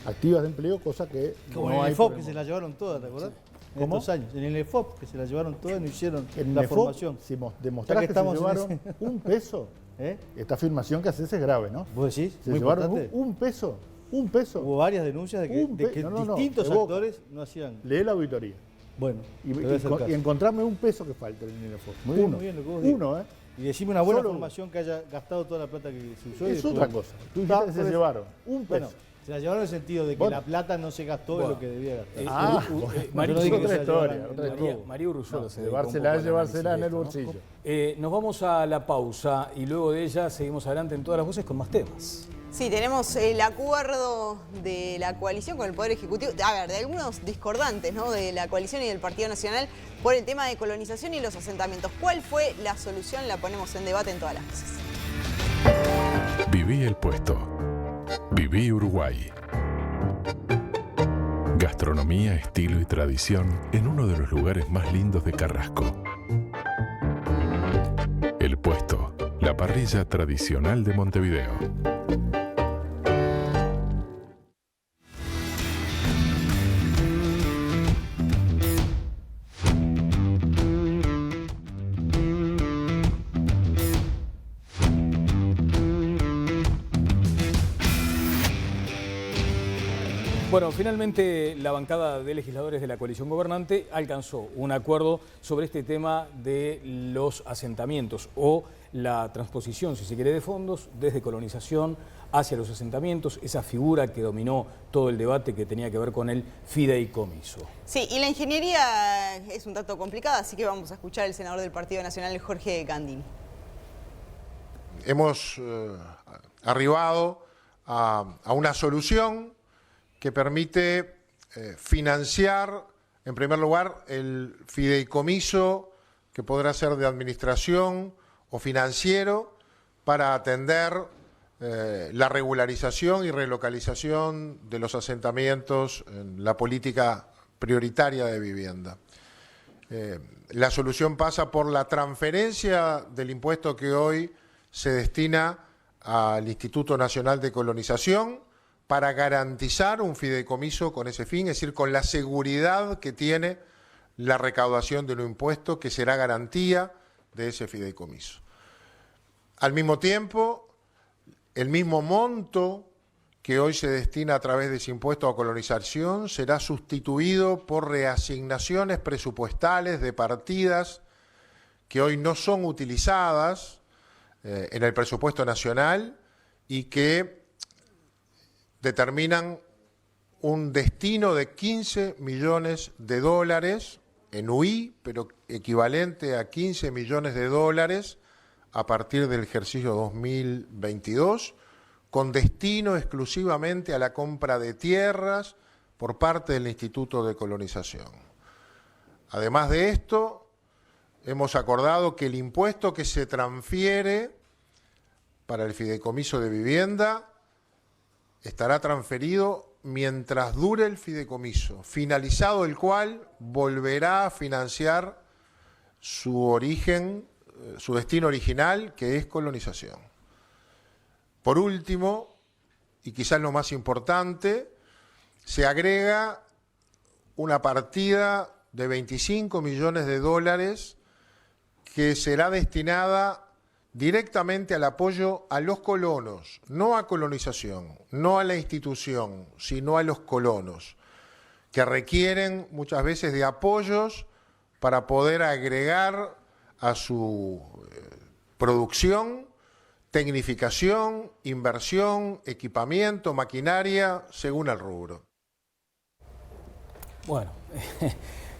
activas de empleo, cosa que Como no en hay. el EFOP, por que el se la llevaron todas, ¿te acordás? En ¿Cómo? estos años. En el EFOP, que se la llevaron todas y no hicieron En la el formación. Si Ya demostrás que que se estamos en llevaron ese- un peso, esta afirmación que haces es grave, ¿no? ¿Vos decís? Se Muy llevaron importante. un peso, un peso. Hubo varias denuncias de que, Un de que no, distintos evoca. actores no hacían. Lee la auditoría Bueno, y, te voy a hacer caso. y encontrarme un peso que falta en el EFOP. Muy bien, Uno. muy bien lo que vos digas. Uno, ¿eh? Y decime una buena Solo formación que haya gastado toda la plata que se usó. y Es después- otra cosa. Tú Está, dijiste que se pues, llevaron un peso. Bueno, se la llevaron en el sentido de que Bueno. la plata no se gastó en lo que debía gastar. María, Yo no dije que otra se la historia, llevaran otra en historia. robo. María Urruzuelo se dedicó un Llevársela, poco al llevársela en el análisis de bolsillo. esto, ¿no? Nos vamos a la pausa y luego de ella seguimos adelante en todas las voces con más temas. Sí, tenemos el acuerdo de la coalición con el Poder Ejecutivo, a ver, de algunos discordantes, ¿no? De la coalición y del Partido Nacional por el tema de colonización y los asentamientos. ¿Cuál fue la solución? La ponemos en debate en todas las voces. Viví el puesto. Viví Uruguay. Gastronomía, estilo y tradición en uno de los lugares más lindos de Carrasco. El Puesto, la parrilla tradicional de Montevideo. Bueno, finalmente la bancada de legisladores de la coalición gobernante alcanzó un acuerdo sobre este tema de los asentamientos o la transposición, si se quiere, de fondos desde colonización hacia los asentamientos, esa figura que dominó todo el debate que tenía que ver con el fideicomiso. Sí, y la ingeniería es un tanto complicada, así que vamos a escuchar al senador del Partido Nacional, Jorge Gandini. Hemos arribado a una solución que permite financiar, en primer lugar, el fideicomiso que podrá ser de administración o financiero para atender la regularización y relocalización de los asentamientos en la política prioritaria de vivienda. La solución pasa por la transferencia del impuesto que hoy se destina al Instituto Nacional de Colonización para garantizar un fideicomiso con ese fin, es decir, con la seguridad que tiene la recaudación de un impuesto que será garantía de ese fideicomiso. Al mismo tiempo, el mismo monto que hoy se destina a través de ese impuesto a colonización será sustituido por reasignaciones presupuestales de partidas que hoy no son utilizadas en el presupuesto nacional y que determinan un destino de 15 millones de dólares en UI, pero equivalente a 15 millones de dólares a partir del ejercicio 2022, con destino exclusivamente a la compra de tierras por parte del Instituto de Colonización. Además de esto, hemos acordado que el impuesto que se transfiere para el fideicomiso de vivienda estará transferido mientras dure el fideicomiso, finalizado el cual volverá a financiar su origen, su destino original, que es colonización. Por último, y quizás lo más importante, se agrega una partida de 25 millones de dólares que será destinada directamente al apoyo a los colonos, no a colonización, no a la institución, sino a los colonos, que requieren muchas veces de apoyos para poder agregar a su producción, tecnificación, inversión, equipamiento, maquinaria, según el rubro. Bueno,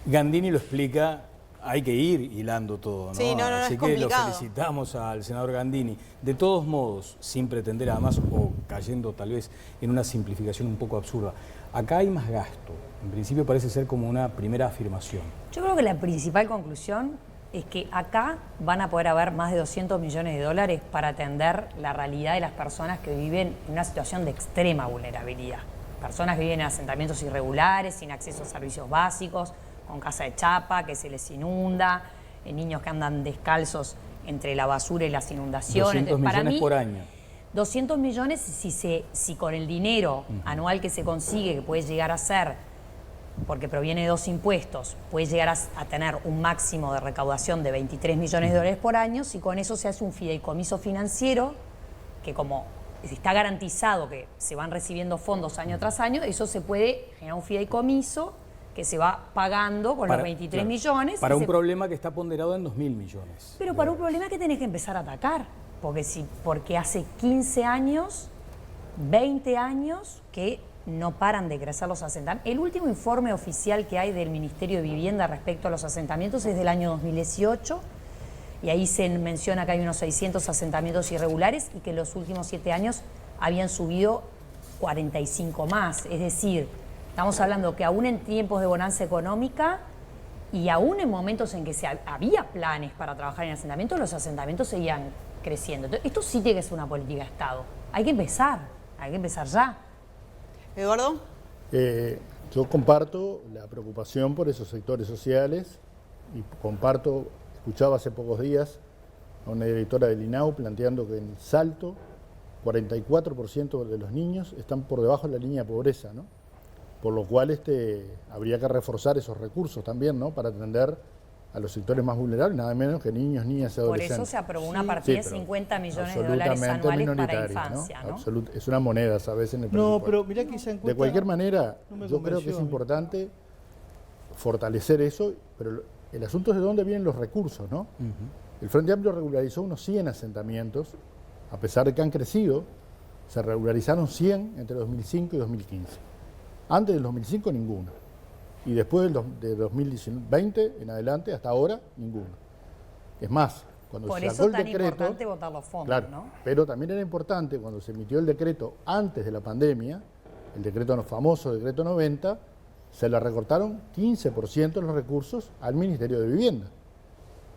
Gandini lo explica. Hay que ir hilando todo, ¿no? Sí, no, Así es que lo complicado. felicitamos al senador Gandini. De todos modos, sin pretender además o cayendo tal vez en una simplificación un poco absurda. Acá hay más gasto. En principio parece ser como una primera afirmación. Yo creo que la principal conclusión es que acá van a poder haber más de 200 millones de dólares para atender la realidad de las personas que viven en una situación de extrema vulnerabilidad. Personas que viven en asentamientos irregulares, sin acceso a servicios básicos, con casa de chapa, que se les inunda, niños que andan descalzos entre la basura y las inundaciones. 200 Entonces, millones por año. 200 millones si con el dinero anual que se consigue, que puede llegar a ser, porque proviene de 2 impuestos, puede llegar a tener un máximo de recaudación de 23 millones de dólares por año, si con eso se hace un fideicomiso financiero, que como está garantizado que se van recibiendo fondos año tras año, eso se puede generar un fideicomiso que se va pagando con los 23 millones. Para un problema que está ponderado en 2.000 millones. Pero para un problema que tenés que empezar a atacar, porque hace 15 años, 20 años que no paran de crecer los asentamientos. El último informe oficial que hay del Ministerio de Vivienda respecto a los asentamientos es del año 2018, y ahí se menciona que hay unos 600 asentamientos irregulares y que en los últimos 7 años habían subido 45 más. Es decir, estamos hablando que aún en tiempos de bonanza económica y aún en momentos en que había planes para trabajar en asentamientos, los asentamientos seguían creciendo. Entonces, esto sí tiene que ser una política de Estado. Hay que empezar ya. Eduardo. Yo comparto la preocupación por esos sectores sociales y escuchaba hace pocos días a una directora del INAU planteando que en Salto 44% de los niños están por debajo de la línea de pobreza, ¿no? Por lo cual habría que reforzar esos recursos también, ¿no? Para atender a los sectores más vulnerables, nada menos que niños, niñas y adolescentes. Por eso se aprobó una partida de 50 millones de dólares anuales para infancia, ¿no? Es una moneda, ¿sabes? En el presupuesto. No, pero mirá que esa encuesta... De cualquier manera, yo creo que es importante fortalecer eso, pero el asunto es de dónde vienen los recursos, ¿no? El Frente Amplio regularizó unos 100 asentamientos, a pesar de que han crecido, se regularizaron 100 entre 2005 y 2015. Antes del 2005, ninguno. Y después de 2020 en adelante, hasta ahora, ninguno. Es más, cuando se sacó el decreto... Por eso es tan importante votar los fondos, claro, ¿no? Pero también era importante, cuando se emitió el decreto antes de la pandemia, el decreto famoso, decreto 90, se le recortaron 15% los recursos al Ministerio de Vivienda.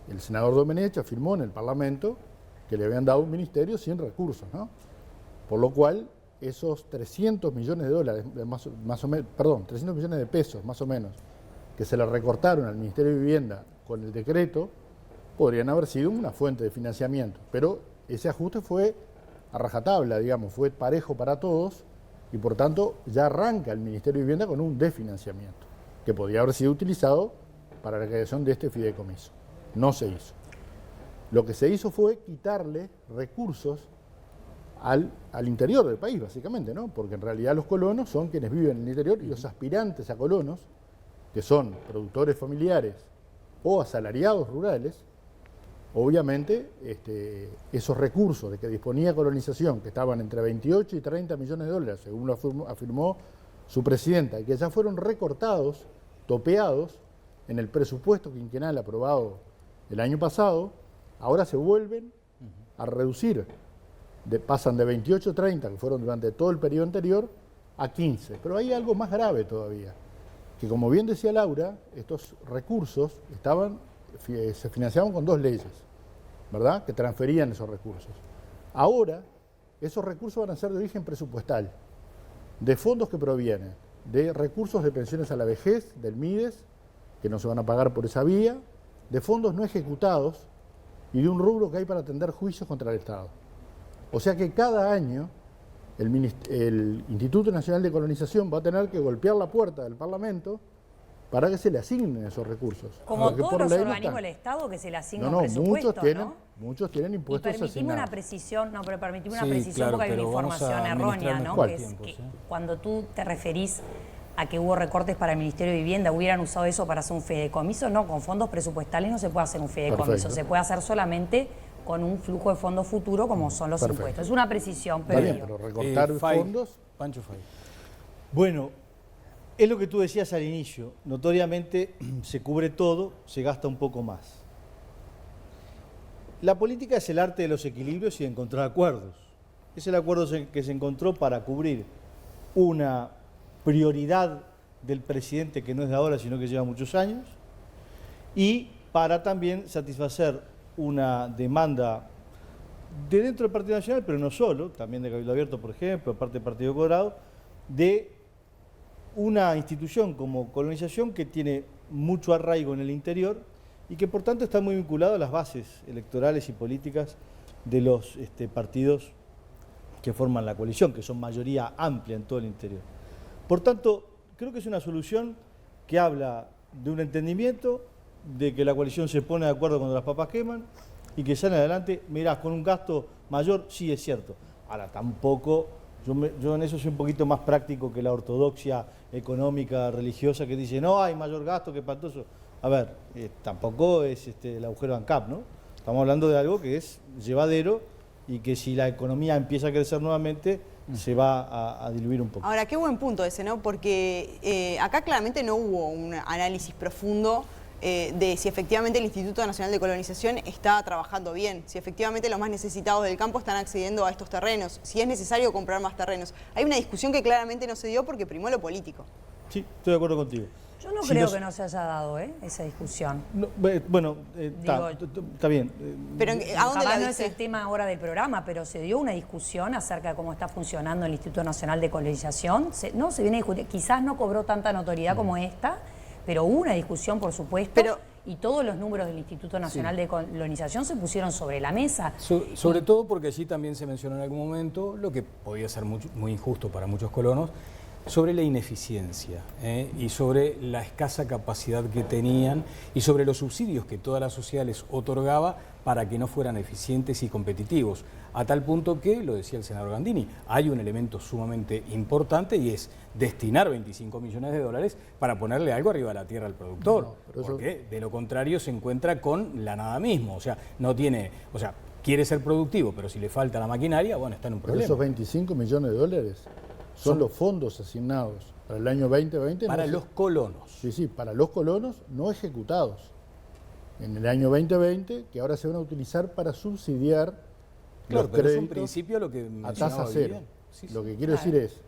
El senador Domenech afirmó en el Parlamento que le habían dado un ministerio sin recursos, ¿no? Por lo cual, esos 300 millones de dólares, 300 millones de pesos más o menos, que se le recortaron al Ministerio de Vivienda con el decreto, podrían haber sido una fuente de financiamiento. Pero ese ajuste fue a rajatabla, digamos, fue parejo para todos y por tanto ya arranca el Ministerio de Vivienda con un desfinanciamiento, que podría haber sido utilizado para la creación de este fideicomiso. No se hizo. Lo que se hizo fue quitarle recursos al interior del país, básicamente, ¿no? Porque en realidad los colonos son quienes viven en el interior y los aspirantes a colonos, que son productores familiares o asalariados rurales, obviamente esos recursos de que disponía colonización, que estaban entre 28 y 30 millones de dólares, según lo afirmó su presidenta, y que ya fueron recortados, topeados en el presupuesto quinquenal aprobado el año pasado, ahora se vuelven a reducir. Pasan de 28 a 30, que fueron durante todo el periodo anterior, a 15. Pero hay algo más grave todavía, que como bien decía Laura, estos recursos se financiaban con 2 leyes, ¿verdad?, que transferían esos recursos. Ahora, esos recursos van a ser de origen presupuestal, de fondos que provienen de recursos de pensiones a la vejez, del MIDES, que no se van a pagar por esa vía, de fondos no ejecutados y de un rubro que hay para atender juicios contra el Estado. O sea que cada año el Instituto Nacional de Colonización va a tener que golpear la puerta del Parlamento para que se le asignen esos recursos. Como todos los organismos del Estado que se le asignan presupuestos, muchos tienen impuestos asignados. Permitimos una precisión, porque hay una información errónea, ¿no? Que es que cuando tú te referís a que hubo recortes para el Ministerio de Vivienda, hubieran usado eso para hacer un fideicomiso, no, con fondos presupuestales no se puede hacer un fideicomiso, perfecto. Se puede hacer solamente con un flujo de fondos futuro como son los impuestos. Es una precisión, pero... Está bien, pero recortar fondos... Pancho Fay. Bueno, es lo que tú decías al inicio. Notoriamente se cubre todo, se gasta un poco más. La política es el arte de los equilibrios y de encontrar acuerdos. Es el acuerdo que se encontró para cubrir una prioridad del presidente que no es de ahora, sino que lleva muchos años, y para también satisfacer una demanda de dentro del Partido Nacional, pero no solo, también de Cabildo Abierto, por ejemplo, parte del Partido Colorado, de una institución como Colonización que tiene mucho arraigo en el interior y que por tanto está muy vinculado a las bases electorales y políticas de los partidos que forman la coalición, que son mayoría amplia en todo el interior. Por tanto, creo que es una solución que habla de un entendimiento, de que la coalición se pone de acuerdo cuando las papas queman y que sale adelante. Mirá, con un gasto mayor, sí es cierto. Ahora, tampoco, yo en eso soy un poquito más práctico que la ortodoxia económica, religiosa, que dice, no, hay mayor gasto, que espantoso. A ver, tampoco es el agujero ANCAP, ¿no? Estamos hablando de algo que es llevadero y que si la economía empieza a crecer nuevamente, se va a diluir un poco. Ahora, qué buen punto ese, ¿no? Porque acá claramente no hubo un análisis profundo de si efectivamente el Instituto Nacional de Colonización está trabajando bien, si efectivamente los más necesitados del campo están accediendo a estos terrenos, si es necesario comprar más terrenos. Hay una discusión que claramente no se dio porque primó lo político. Sí, estoy de acuerdo contigo. Yo no creo que no se haya dado esa discusión. No, bueno, está bien. Pero ¿a dónde Capaz la no es dice? el tema ahora del programa, pero se dio una discusión acerca de cómo está funcionando el Instituto Nacional de Colonización. Se viene discutiendo, quizás no cobró tanta notoriedad como esta, pero hubo una discusión, por supuesto, y todos los números del Instituto Nacional de Colonización se pusieron sobre la mesa. Sobre todo porque allí también se mencionó en algún momento, lo que podía ser muy injusto para muchos colonos, sobre la ineficiencia y sobre la escasa capacidad que tenían y sobre los subsidios que toda la sociedad les otorgaba para que no fueran eficientes y competitivos. A tal punto que, lo decía el senador Gandini, hay un elemento sumamente importante y es destinar 25 millones de dólares para ponerle algo arriba de la tierra al productor, porque de lo contrario se encuentra con la nada mismo, o sea, quiere ser productivo, pero si le falta la maquinaria, bueno, está en un problema. Pero esos 25 millones de dólares son los fondos asignados para el año 2020. Para los colonos. Sí, para los colonos no ejecutados en el año 2020, que ahora se van a utilizar para subsidiar los pero créditos es un principio lo que a tasa cero. Sí, lo que quiero decir es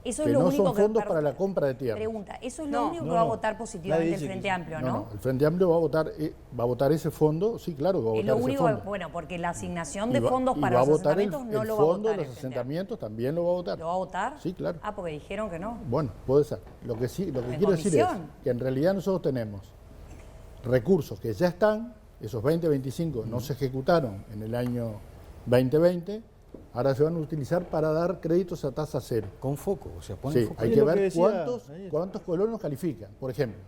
eso que es lo no único son fondos para la compra de tierra. Pregunta, eso es lo único que va a votar positivamente el Frente Amplio, ¿no? No, el Frente Amplio va a votar ese fondo, sí, claro que va a votar lo ese único, fondo. bueno, porque la asignación de fondos para los asentamientos no lo va a votar. El fondo de los asentamientos también lo va a votar. ¿Lo va a votar? Sí, claro. Ah, porque dijeron que no. Bueno, puede ser. Lo que quiero decir es que en realidad nosotros tenemos recursos que ya están, esos 25 no se ejecutaron en el año 2020, ahora se van a utilizar para dar créditos a tasa cero. Con foco, o sea, ponen foco. Hay que ver cuántos colonos califican. Por ejemplo,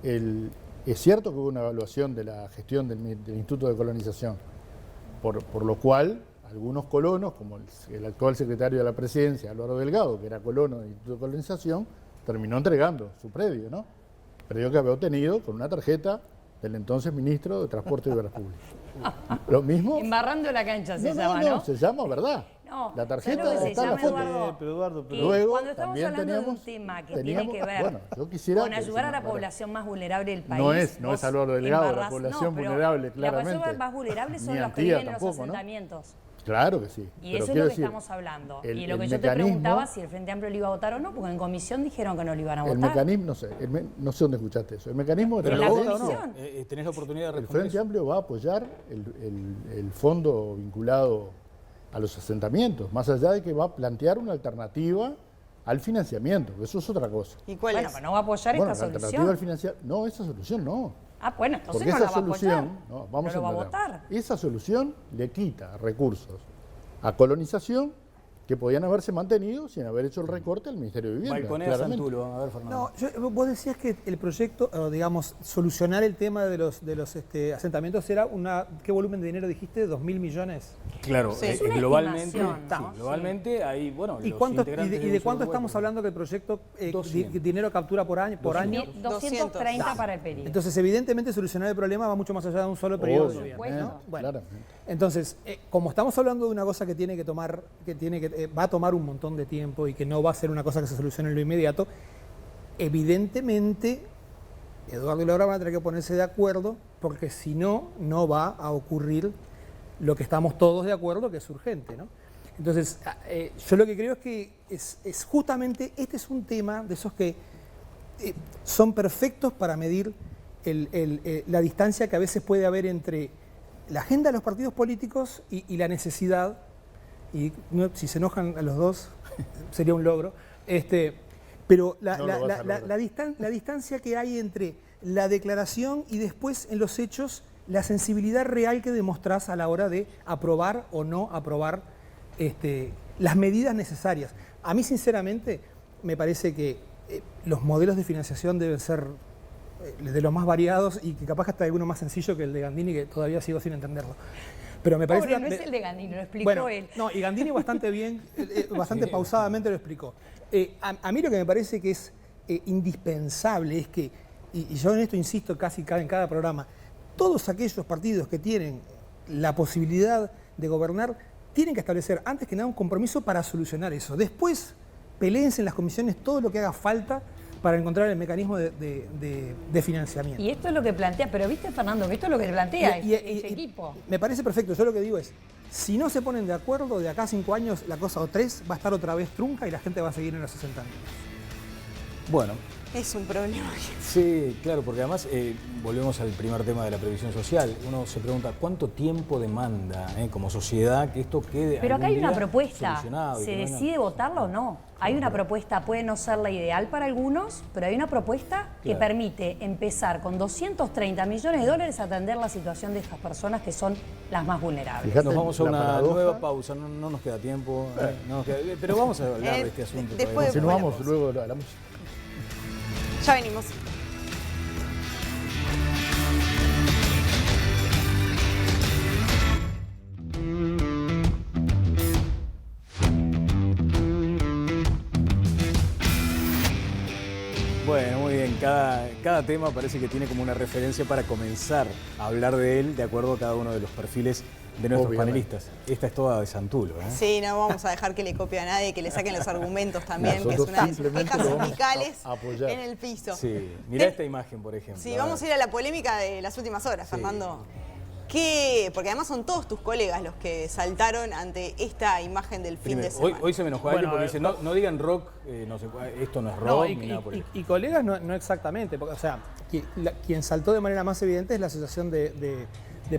es cierto que hubo una evaluación de la gestión del Instituto de Colonización, por lo cual algunos colonos, como el actual secretario de la Presidencia, Álvaro Delgado, que era colono del Instituto de Colonización, terminó entregando su predio, ¿no? Predio que había obtenido con una tarjeta del entonces ministro de Transporte y Obras Públicas. Lo mismo. Embarrando la cancha se llama, ¿no? Se llama, ¿verdad? No, la tarjeta está en la foto. Pero luego, cuando estamos hablando de un tema que tiene que ver con ayudar a la población más vulnerable del país. No es Álvaro Delgado, la población vulnerable, claramente. La población más vulnerable son los que viven en los asentamientos. Claro que sí. Y eso es lo que estamos hablando. Y lo que yo te preguntaba si el Frente Amplio lo iba a votar o no, porque en comisión dijeron que no lo iban a votar. El mecanismo, no sé dónde escuchaste eso. El mecanismo de la comisión. Tenés la oportunidad de responder. El Frente Amplio va a apoyar el fondo vinculado a los asentamientos, más allá de que va a plantear una alternativa al financiamiento, eso es otra cosa. ¿Y cuál es? Pero no va a apoyar esta solución. Alternativa al financiamiento. No, esa solución no. Ah, bueno, entonces porque no esa la va a apoyar. Vamos no lo va a entender. votar. Esa solución le quita recursos a colonización que podían haberse mantenido sin haber hecho el recorte al Ministerio de Vivienda. Balconea Santulo, a ver, Fernando. No, vos decías que el proyecto, digamos, solucionar el tema de los asentamientos era ¿qué volumen de dinero dijiste? ¿2.000 millones? Claro, Sí, es globalmente hay, bueno, ¿Y de cuánto estamos hablando que el proyecto dinero captura por año? 230 para el periodo. Entonces, evidentemente, solucionar el problema va mucho más allá de un solo periodo de gobierno. ¿No? Bueno, entonces, como estamos hablando de una cosa que va a tomar un montón de tiempo y que no va a ser una cosa que se solucione en lo inmediato, evidentemente Eduardo y Laura van a tener que ponerse de acuerdo, porque si no, no va a ocurrir lo que estamos todos de acuerdo, que es urgente, ¿no? Entonces, yo lo que creo es que es justamente, este es un tema de esos que son perfectos para medir la distancia que a veces puede haber entre la agenda de los partidos políticos y la necesidad, y si se enojan a los dos sería un logro, pero la distancia que hay entre la declaración y después en los hechos la sensibilidad real que demostrás a la hora de aprobar o no aprobar las medidas necesarias. A mí, sinceramente, me parece que los modelos de financiación deben ser de los más variados y que capaz que hasta hay uno más sencillo que el de Gandini, que todavía sigo sin entenderlo. Pero me parece no es el de Gandini, lo explicó él. No, y Gandini bastante bien, bastante pausadamente lo explicó. A mí lo que me parece que es indispensable es que, y yo en esto insisto casi en cada programa, todos aquellos partidos que tienen la posibilidad de gobernar tienen que establecer antes que nada un compromiso para solucionar eso. Después, peleense en las comisiones todo lo que haga falta para encontrar el mecanismo de financiamiento. Y esto es lo que plantea, pero viste, Fernando, que esto es lo que plantea este equipo. Me parece perfecto. Yo lo que digo es, si no se ponen de acuerdo, de acá a 5 años la cosa o 3 va a estar otra vez trunca y la gente va a seguir en los 60 años. Bueno. Es un problema. Sí, claro, porque además volvemos al primer tema de la previsión social. Uno se pregunta cuánto tiempo demanda como sociedad que esto quede. Pero acá hay una propuesta. ¿Se decide votarla o no? Hay una propuesta, puede no ser la ideal para algunos, pero hay una propuesta que permite empezar con 230 millones de dólares a atender la situación de estas personas que son las más vulnerables. Fíjate, nos vamos a una nueva pausa, no nos queda tiempo, pero vamos a hablar de este asunto. Continuamos luego de la música. Ya venimos. Bueno, muy bien. Cada tema parece que tiene como una referencia para comenzar a hablar de él de acuerdo a cada uno de los perfiles de nuestros panelistas. Esta es toda de Santulo, ¿eh? Sí, no vamos a dejar que le copie a nadie, que le saquen los argumentos también, que es una de sus quejas sindicales en el piso. Sí, mirá esta imagen, por ejemplo. Sí, vamos a ir a la polémica de las últimas horas, Fernando. Porque además son todos tus colegas los que saltaron ante esta imagen del fin de semana. Hoy se me enojó alguien porque dice, no digan rock, no sé, esto no es rock, ni nada por eso. Y colegas no exactamente, porque, o sea, quien saltó de manera más evidente es la Asociación de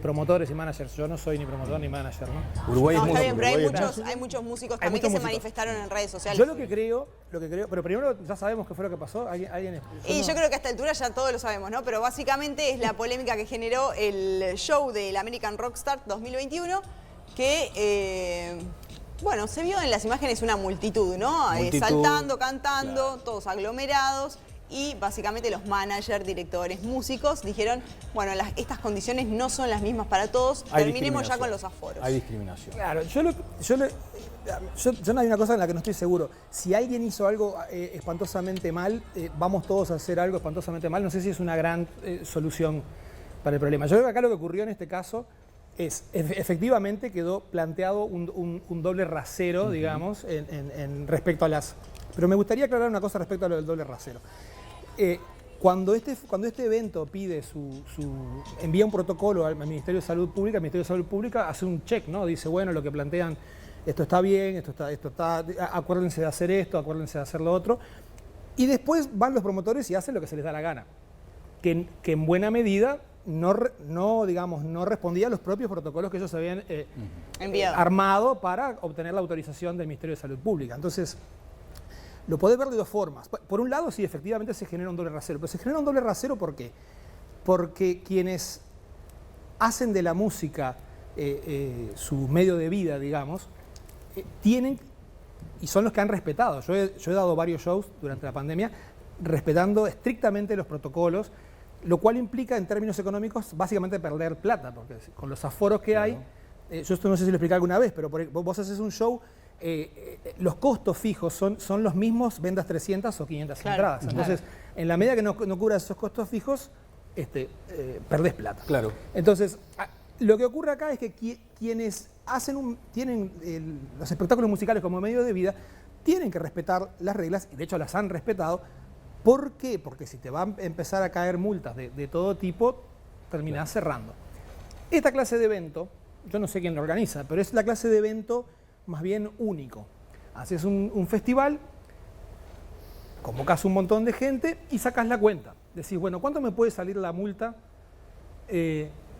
promotores y managers. Yo no soy ni promotor ni manager, ¿no? Uruguay no, es está bien, pero Uruguay hay muchos músicos también que se manifestaron en redes sociales. Yo lo que creo, pero primero ya sabemos qué fue lo que pasó. Yo creo que a esta altura ya todos lo sabemos, ¿no? Pero básicamente es la polémica que generó el show del American Rockstar 2021, que bueno, se vio en las imágenes una multitud, ¿no? Saltando, cantando, todos aglomerados. Y básicamente los managers, directores, músicos dijeron, bueno, estas condiciones no son las mismas para todos, terminemos ya con los aforos. Hay discriminación. Claro, yo no hay una cosa en la que no estoy seguro. Si alguien hizo algo espantosamente mal, vamos todos a hacer algo espantosamente mal. No sé si es una gran solución para el problema. Yo creo que acá lo que ocurrió en este caso es, efectivamente quedó planteado un doble rasero, digamos, en respecto a las... Pero me gustaría aclarar una cosa respecto a lo del doble rasero. Cuando este evento envía un protocolo al Ministerio de Salud Pública, el Ministerio de Salud Pública hace un check, ¿no? Dice, bueno, lo que plantean, esto está bien, esto está, acuérdense de hacer esto, acuérdense de hacer lo otro. Y después van los promotores y hacen lo que se les da la gana. Que en buena medida no respondía a los propios protocolos que ellos habían armado para obtener la autorización del Ministerio de Salud Pública. Entonces, lo podés ver de dos formas. Por un lado, sí, efectivamente se genera un doble rasero. Pero se genera un doble rasero ¿por qué? Porque quienes hacen de la música su medio de vida, digamos, tienen, y son los que han respetado. Yo he dado varios shows durante la pandemia respetando estrictamente los protocolos, lo cual implica en términos económicos básicamente perder plata, porque con los aforos que hay, yo esto no sé si lo expliqué alguna vez, pero vos haces un show, los costos fijos son los mismos, vendas 300 o 500 entradas. Entonces, en la medida que no cubras esos costos fijos, perdés plata. Claro. Entonces, lo que ocurre acá es que quienes tienen los espectáculos musicales como medio de vida, tienen que respetar las reglas, y de hecho las han respetado. ¿Por qué? Porque si te van a empezar a caer multas de todo tipo, terminás cerrando. Esta clase de evento, yo no sé quién lo organiza, pero es la clase de evento más bien único. Haces un festival, convocas un montón de gente y sacas la cuenta. Decís, bueno, ¿cuánto me puede salir la multa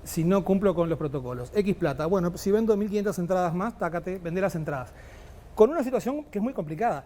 si no cumplo con los protocolos? X plata. Bueno, si vendo 1.500 entradas más, tácate, vende las entradas. Con una situación que es muy complicada.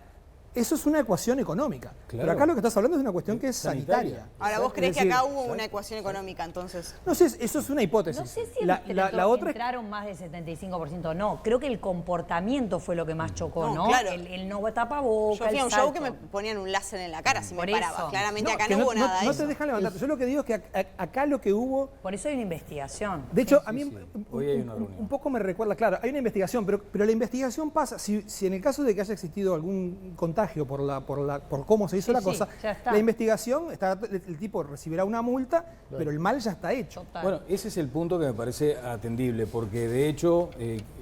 Eso es una ecuación económica. Claro. Pero acá lo que estás hablando es una cuestión que es sanitaria. Ahora, ¿vos crees Es decir, que acá hubo una ecuación económica entonces? No sé, eso es una hipótesis. No sé si la otra es entraron más del 75% o no. Creo que el comportamiento fue lo que más chocó, No, ¿no? claro. El no tapabocas, Yo fui a un el show que salto. me ponían un láser en la cara si Por me paraba. eso. Claramente acá que no hubo nada de no eso. te dejan levantarte. Yo lo que digo es que acá lo que hubo... Por eso hay una investigación. De hecho, a mí Hoy hay una reunión. un poco me recuerda, claro, hay una investigación, pero la investigación pasa, si en el caso de que haya existido algún contagio por cómo se hizo la cosa, ya está. la investigación, el tipo recibirá una multa, pero el mal ya está hecho. Total. Bueno, ese es el punto que me parece atendible, porque de hecho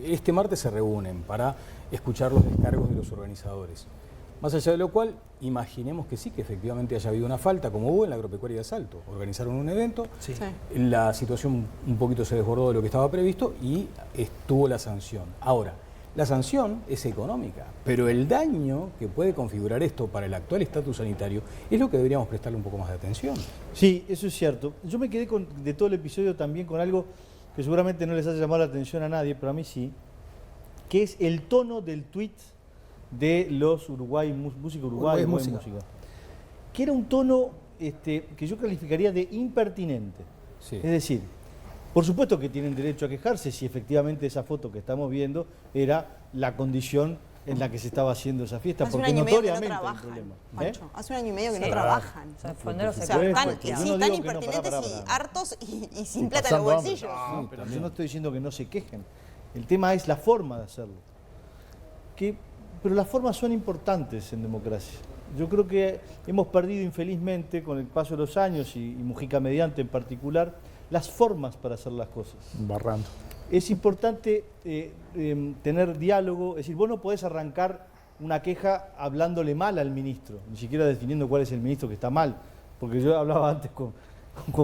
este martes se reúnen para escuchar los descargos de los organizadores. Más allá de lo cual, imaginemos que sí, que efectivamente haya habido una falta, como hubo en la Agropecuaria de Salto. Organizaron un evento, Sí. la situación un poquito se desbordó de lo que estaba previsto y estuvo la sanción. Ahora, la sanción es económica, pero el daño que puede configurar esto para el actual estatus sanitario es lo que deberíamos prestarle un poco más de atención. Sí, eso es cierto. Yo me quedé de todo el episodio también con algo que seguramente no les haya llamado la atención a nadie, pero a mí sí, que es el tono del tuit de los música Uruguay Música. que era un tono que yo calificaría de impertinente. Sí. Es decir, por supuesto que tienen derecho a quejarse si efectivamente esa foto que estamos viendo era la condición en la que se estaba haciendo esa fiesta, Hace un porque año y medio que no notoriamente hay trabajan, problema. Pancho. Hace un año y medio que no Sí. trabajan. O sea, fonderos O se sea, Por están, supuesto, yo sí, no están digo que no, impertinentes pará. y hartos y sin Y plata en los pasando hambre. bolsillos. Sí, pero yo no estoy diciendo que no se quejen. El tema es la forma de hacerlo. Pero las formas son importantes en democracia. Yo creo que hemos perdido infelizmente con el paso de los años y Mujica Mediante en particular las formas para hacer las cosas. Barrando. Es importante tener diálogo, es decir, vos no podés arrancar una queja hablándole mal al ministro, ni siquiera definiendo cuál es el ministro que está mal, porque yo hablaba antes con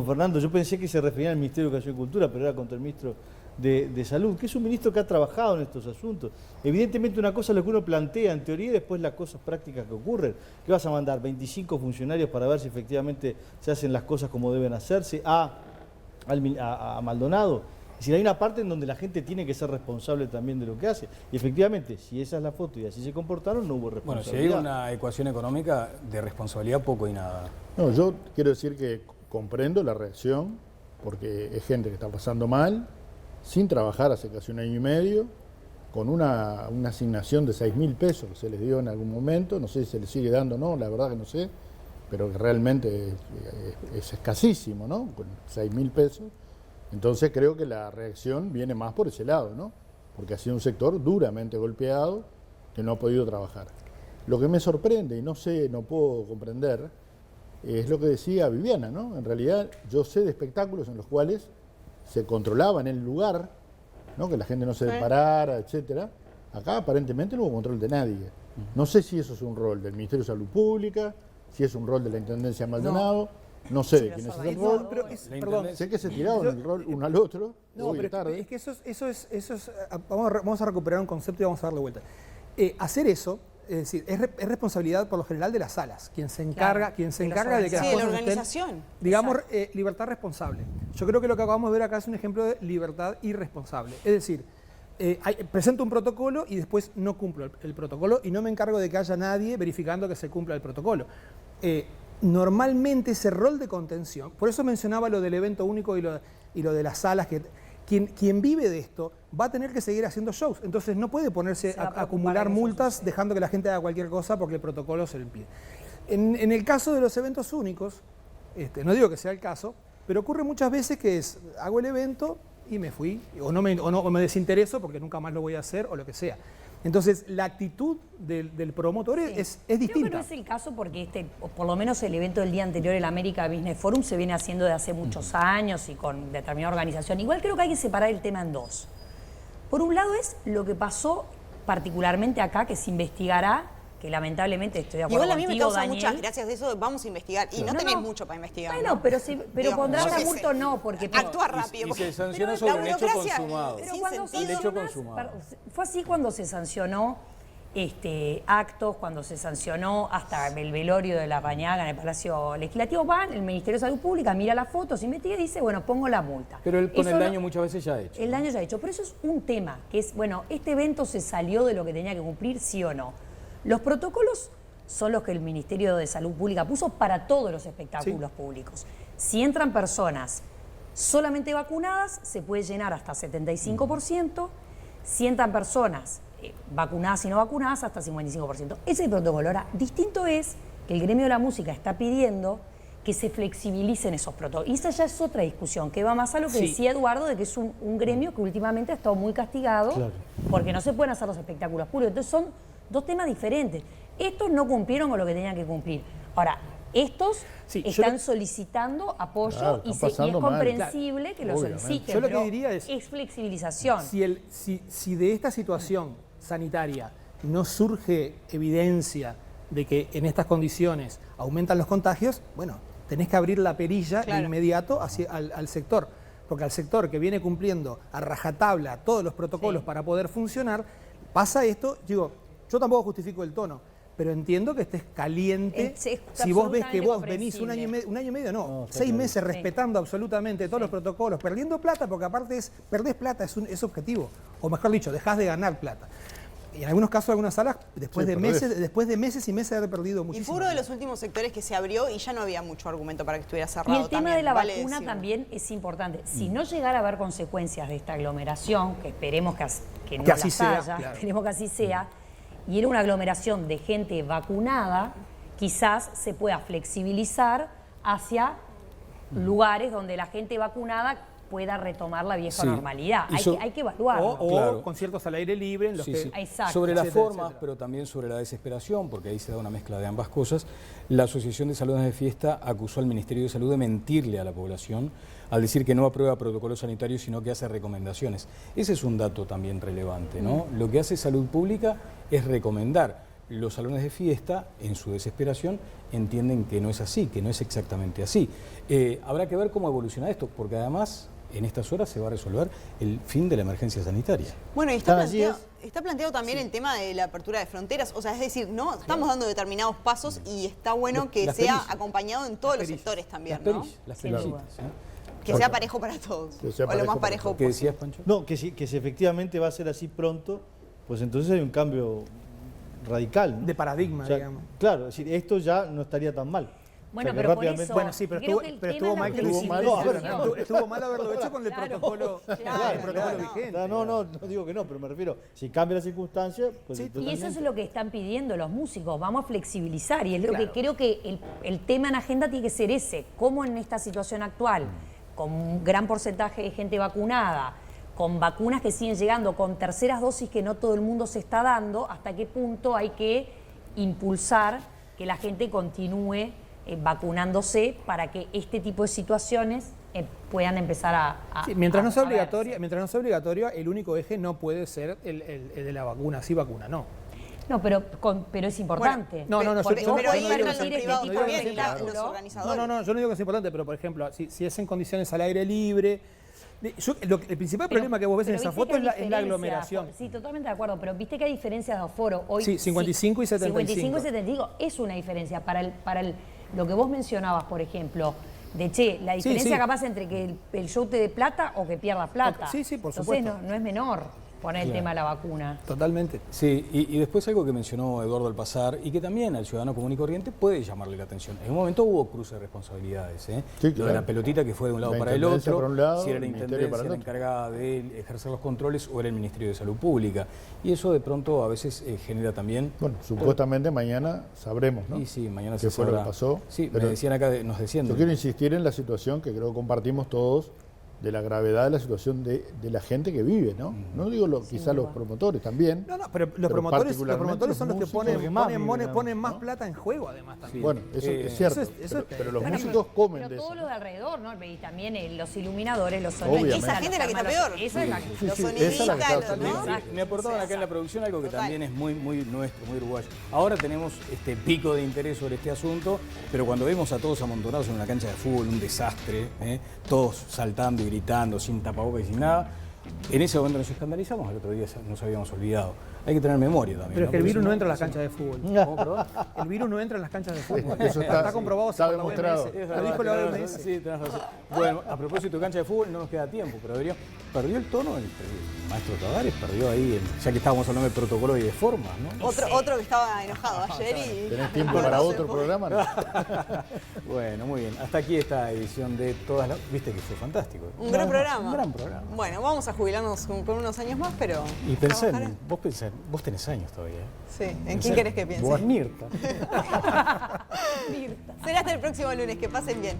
Fernando, yo pensé que se refería al Ministerio de Educación y Cultura, pero era contra el ministro de Salud, que es un ministro que ha trabajado en estos asuntos. Evidentemente una cosa es lo que uno plantea en teoría y después las cosas prácticas que ocurren. ¿Qué vas a mandar? 25 funcionarios para ver si efectivamente se hacen las cosas como deben hacerse a Maldonado. Es decir, hay una parte en donde la gente tiene que ser responsable también de lo que hace. Y efectivamente, si esa es la foto y así se comportaron, no hubo Bueno, si responsabilidad. hay una ecuación económica, de responsabilidad poco y nada. No, yo quiero decir que comprendo la reacción, porque es gente que está pasando mal, sin trabajar hace casi un año y medio, con una asignación de 6.000 pesos que se les dio en algún momento, no sé si se les sigue dando o no, la verdad que no sé, pero que realmente es escasísimo, ¿no? Con 6.000 pesos. Entonces creo que la reacción viene más por ese lado, ¿no? Porque ha sido un sector duramente golpeado que no ha podido trabajar. Lo que me sorprende, y no puedo comprender, es lo que decía Viviana, ¿no? En realidad yo sé de espectáculos en los cuales se controlaba en el lugar, ¿no? Que la gente no se parara, etcétera. Acá aparentemente no hubo control de nadie. No sé si eso es un rol del Ministerio de Salud Pública, si es un rol de la Intendencia de Maldonado, no sé de quién es el rol. Pero perdón, Sé que se tiraron el rol uno al otro, no, hoy pero tarde. es que eso es vamos a recuperar un concepto y vamos a darle vuelta. Hacer eso, es decir, es responsabilidad por lo general de las salas, quien se encarga de que las Sí, de la cosas estén, organización. digamos, libertad responsable. Yo creo que lo que acabamos de ver acá es un ejemplo de libertad irresponsable. Es decir, presento un protocolo y después no cumplo el protocolo y no me encargo de que haya nadie verificando que se cumpla el protocolo. Normalmente ese rol de contención, por eso mencionaba lo del evento único y lo de las salas, que quien vive de esto va a tener que seguir haciendo shows, entonces no puede ponerse a acumular multas dejando que la gente haga cualquier cosa porque el protocolo se lo impide. En el caso de los eventos únicos, no digo que sea el caso, pero ocurre muchas veces que hago el evento y me fui, o me desintereso porque nunca más lo voy a hacer o lo que sea. Entonces, la actitud del promotor es distinta. Creo que no es el caso porque o por lo menos el evento del día anterior, el América Business Forum, se viene haciendo de hace muchos años y con determinada organización. Igual creo que hay que separar el tema en dos. Por un lado es lo que pasó particularmente acá, que se investigará, que lamentablemente estoy de acuerdo Igual a mí me contigo, causa Daniel. muchas gracias de eso, vamos a investigar. Y no tenés mucho para investigar. Bueno, ¿no? pero Digo, pondrás yo a qué multo sé. no, porque... Actúa rápido. Y se sanciona Pero sobre la un hecho burocracia, consumado. Pero sin cuando sentido. El hecho sancionás, consumado. fue así cuando se sancionó actos, cuando se sancionó hasta el velorio de la Rañaga en el Palacio Legislativo. Van, el Ministerio de Salud Pública mira las fotos, investiga y dice, bueno, pongo la multa. Pero con Eso el daño muchas veces ya hecho. El daño ya hecho. Pero eso es un tema, que es, bueno, ¿este evento se salió de lo que tenía que cumplir, sí o no? Los protocolos son los que el Ministerio de Salud Pública puso para todos los espectáculos públicos. Si entran personas solamente vacunadas, se puede llenar hasta 75%. Si entran personas vacunadas y no vacunadas, hasta 55%. Ese es el protocolo. Ahora, distinto es que el gremio de la música está pidiendo que se flexibilicen esos protocolos. Y esa ya es otra discusión, que va más a lo que decía Eduardo, de que es un gremio que últimamente ha estado muy castigado porque no se pueden hacer los espectáculos públicos. Entonces son dos temas diferentes. Estos no cumplieron con lo que tenían que cumplir. Ahora, estos están solicitando apoyo y es comprensible que lo soliciten. Yo lo que diría es flexibilización. Si de esta situación sanitaria no surge evidencia de que en estas condiciones aumentan los contagios, bueno, tenés que abrir la perilla de inmediato al sector. Porque al sector que viene cumpliendo a rajatabla todos los protocolos para poder funcionar, pasa esto, digo, yo tampoco justifico el tono, pero entiendo que estés caliente. Si vos ves que vos venís un año y medio, no 6 meses respetando absolutamente todos los protocolos, perdiendo plata, porque aparte perdés plata, es objetivo. O mejor dicho, dejás de ganar plata. Y en algunos casos, algunas salas, después de meses y meses de haber perdido muchísimo. Y fue uno de los últimos sectores que se abrió y ya no había mucho argumento para que estuviera cerrado. Y el tema de la vacuna también es importante. Si no llegara a haber consecuencias de esta aglomeración, que esperemos que no las haya, esperemos que así sea, y era una aglomeración de gente vacunada, quizás se pueda flexibilizar hacia lugares donde la gente vacunada pueda retomar la vieja normalidad. Hay que evaluarlo. O conciertos al aire libre. En los sobre las formas, pero también sobre la desesperación, porque ahí se da una mezcla de ambas cosas. La Asociación de Salones de Fiesta acusó al Ministerio de Salud de mentirle a la población al decir que no aprueba protocolos sanitarios, sino que hace recomendaciones. Ese es un dato también relevante, ¿no? Lo que hace Salud Pública es recomendar. Los salones de fiesta, en su desesperación, entienden que no es así, que no es exactamente así. Habrá que ver cómo evoluciona esto, porque además en estas horas se va a resolver el fin de la emergencia sanitaria. Bueno, y está planteado también el tema de la apertura de fronteras, o sea, es decir, no estamos dando determinados pasos y está bueno que sea acompañado en todos los sectores también, ¿no? Las felicitas, que sea parejo para todos, o lo más parejo posible. ¿Qué decías, Pancho? No, que si efectivamente va a ser así pronto, pues entonces hay un cambio radical, ¿no? De paradigma, digamos. Claro, es decir, esto ya no estaría tan mal. Bueno, pero por eso, bueno, sí, pero estuvo mal que lo estuvo mal haberlo hecho con el protocolo, vigente. No digo que no, pero me refiero, si cambia la circunstancia, pues y eso es lo que están pidiendo los músicos, vamos a flexibilizar, y es lo que creo que el tema en agenda tiene que ser ese, cómo en esta situación actual, con un gran porcentaje de gente vacunada, con vacunas que siguen llegando, con terceras dosis que no todo el mundo se está dando, hasta qué punto hay que impulsar que la gente continúe vacunándose para que este tipo de situaciones puedan empezar a mientras no sea obligatorio, el único eje no puede ser el de la vacuna, sí vacuna, no. No, pero es importante. Pero ahí entran los privados también, los organizadores. Yo no digo que es importante, pero por ejemplo, si es en condiciones al aire libre. El principal problema que vos ves en esa foto es la aglomeración. Sí, totalmente de acuerdo, pero viste que hay diferencias de aforo. Hoy, sí, 55 y 75. 55 y 75 es una diferencia. Para lo que vos mencionabas, por ejemplo, la diferencia capaz entre que el show te dé plata o que pierda plata. Sí, por supuesto. Entonces no es menor poner el tema de la vacuna. Totalmente. Sí, y después algo que mencionó Eduardo al pasar y que también al ciudadano común y corriente puede llamarle la atención. En un momento hubo cruce de responsabilidades, Lo de la pelotita que fue de un lado para el otro, por un lado, si era la Intendencia la encargada de ejercer los controles o era el Ministerio de Salud Pública. Y eso de pronto a veces genera también... Bueno, supuestamente mañana sabremos, ¿no? Y sí, mañana se sabrá. ¿Qué fue lo que pasó? Sí, me decían acá, nos decían... Yo quiero insistir en la situación que creo que compartimos todos, de la gravedad de la situación de la gente que vive, ¿no? No digo quizá los promotores también. No, pero los promotores son los que ponen más ¿no? plata en juego, además también. Bueno, eso es cierto. Pero los músicos comen de todo eso. lo de alrededor, ¿no? Y también los iluminadores, los Obviamente. sonistas. Esa gente es la que está peor. Esa es la Los esa es la sonidistas, que está ¿no? Me aportaban acá en la producción algo que Total. también es muy nuestro, muy uruguayo. Ahora tenemos este pico de interés sobre este asunto, pero cuando vemos a todos amontonados en una cancha de fútbol, un desastre, todos saltando y gritando, sin tapabocas y sin nada, en ese momento nos escandalizamos, al otro día nos habíamos olvidado. Hay que tener memoria también. Pero es que el Porque virus si no entra en las canchas de fútbol. ¿Cómo, perdón? El virus no entra en las canchas de fútbol. Eso está comprobado está por la demostrado. OMS. Es Lo verdad, dijo la tenés OMS. razón, sí, tenés razón. Bueno, a propósito de cancha de fútbol, no nos queda tiempo, pero perdió el tono el maestro Tavares, perdió ahí, ya que estábamos hablando de protocolo y de formas, ¿no? Otro que estaba enojado ayer y... ¿Tenés tiempo para otro programa? No. Bueno, muy bien. Hasta aquí esta edición de todas las... Viste que fue fantástico. Un gran programa. Un gran programa. Bueno, vamos a jubilarnos por unos años más, pero... Y pensé, trabajar. vos tenés años todavía. Sí, ¿en quién querés que piense? Vos, Mirta. Será hasta el próximo lunes, que pasen bien.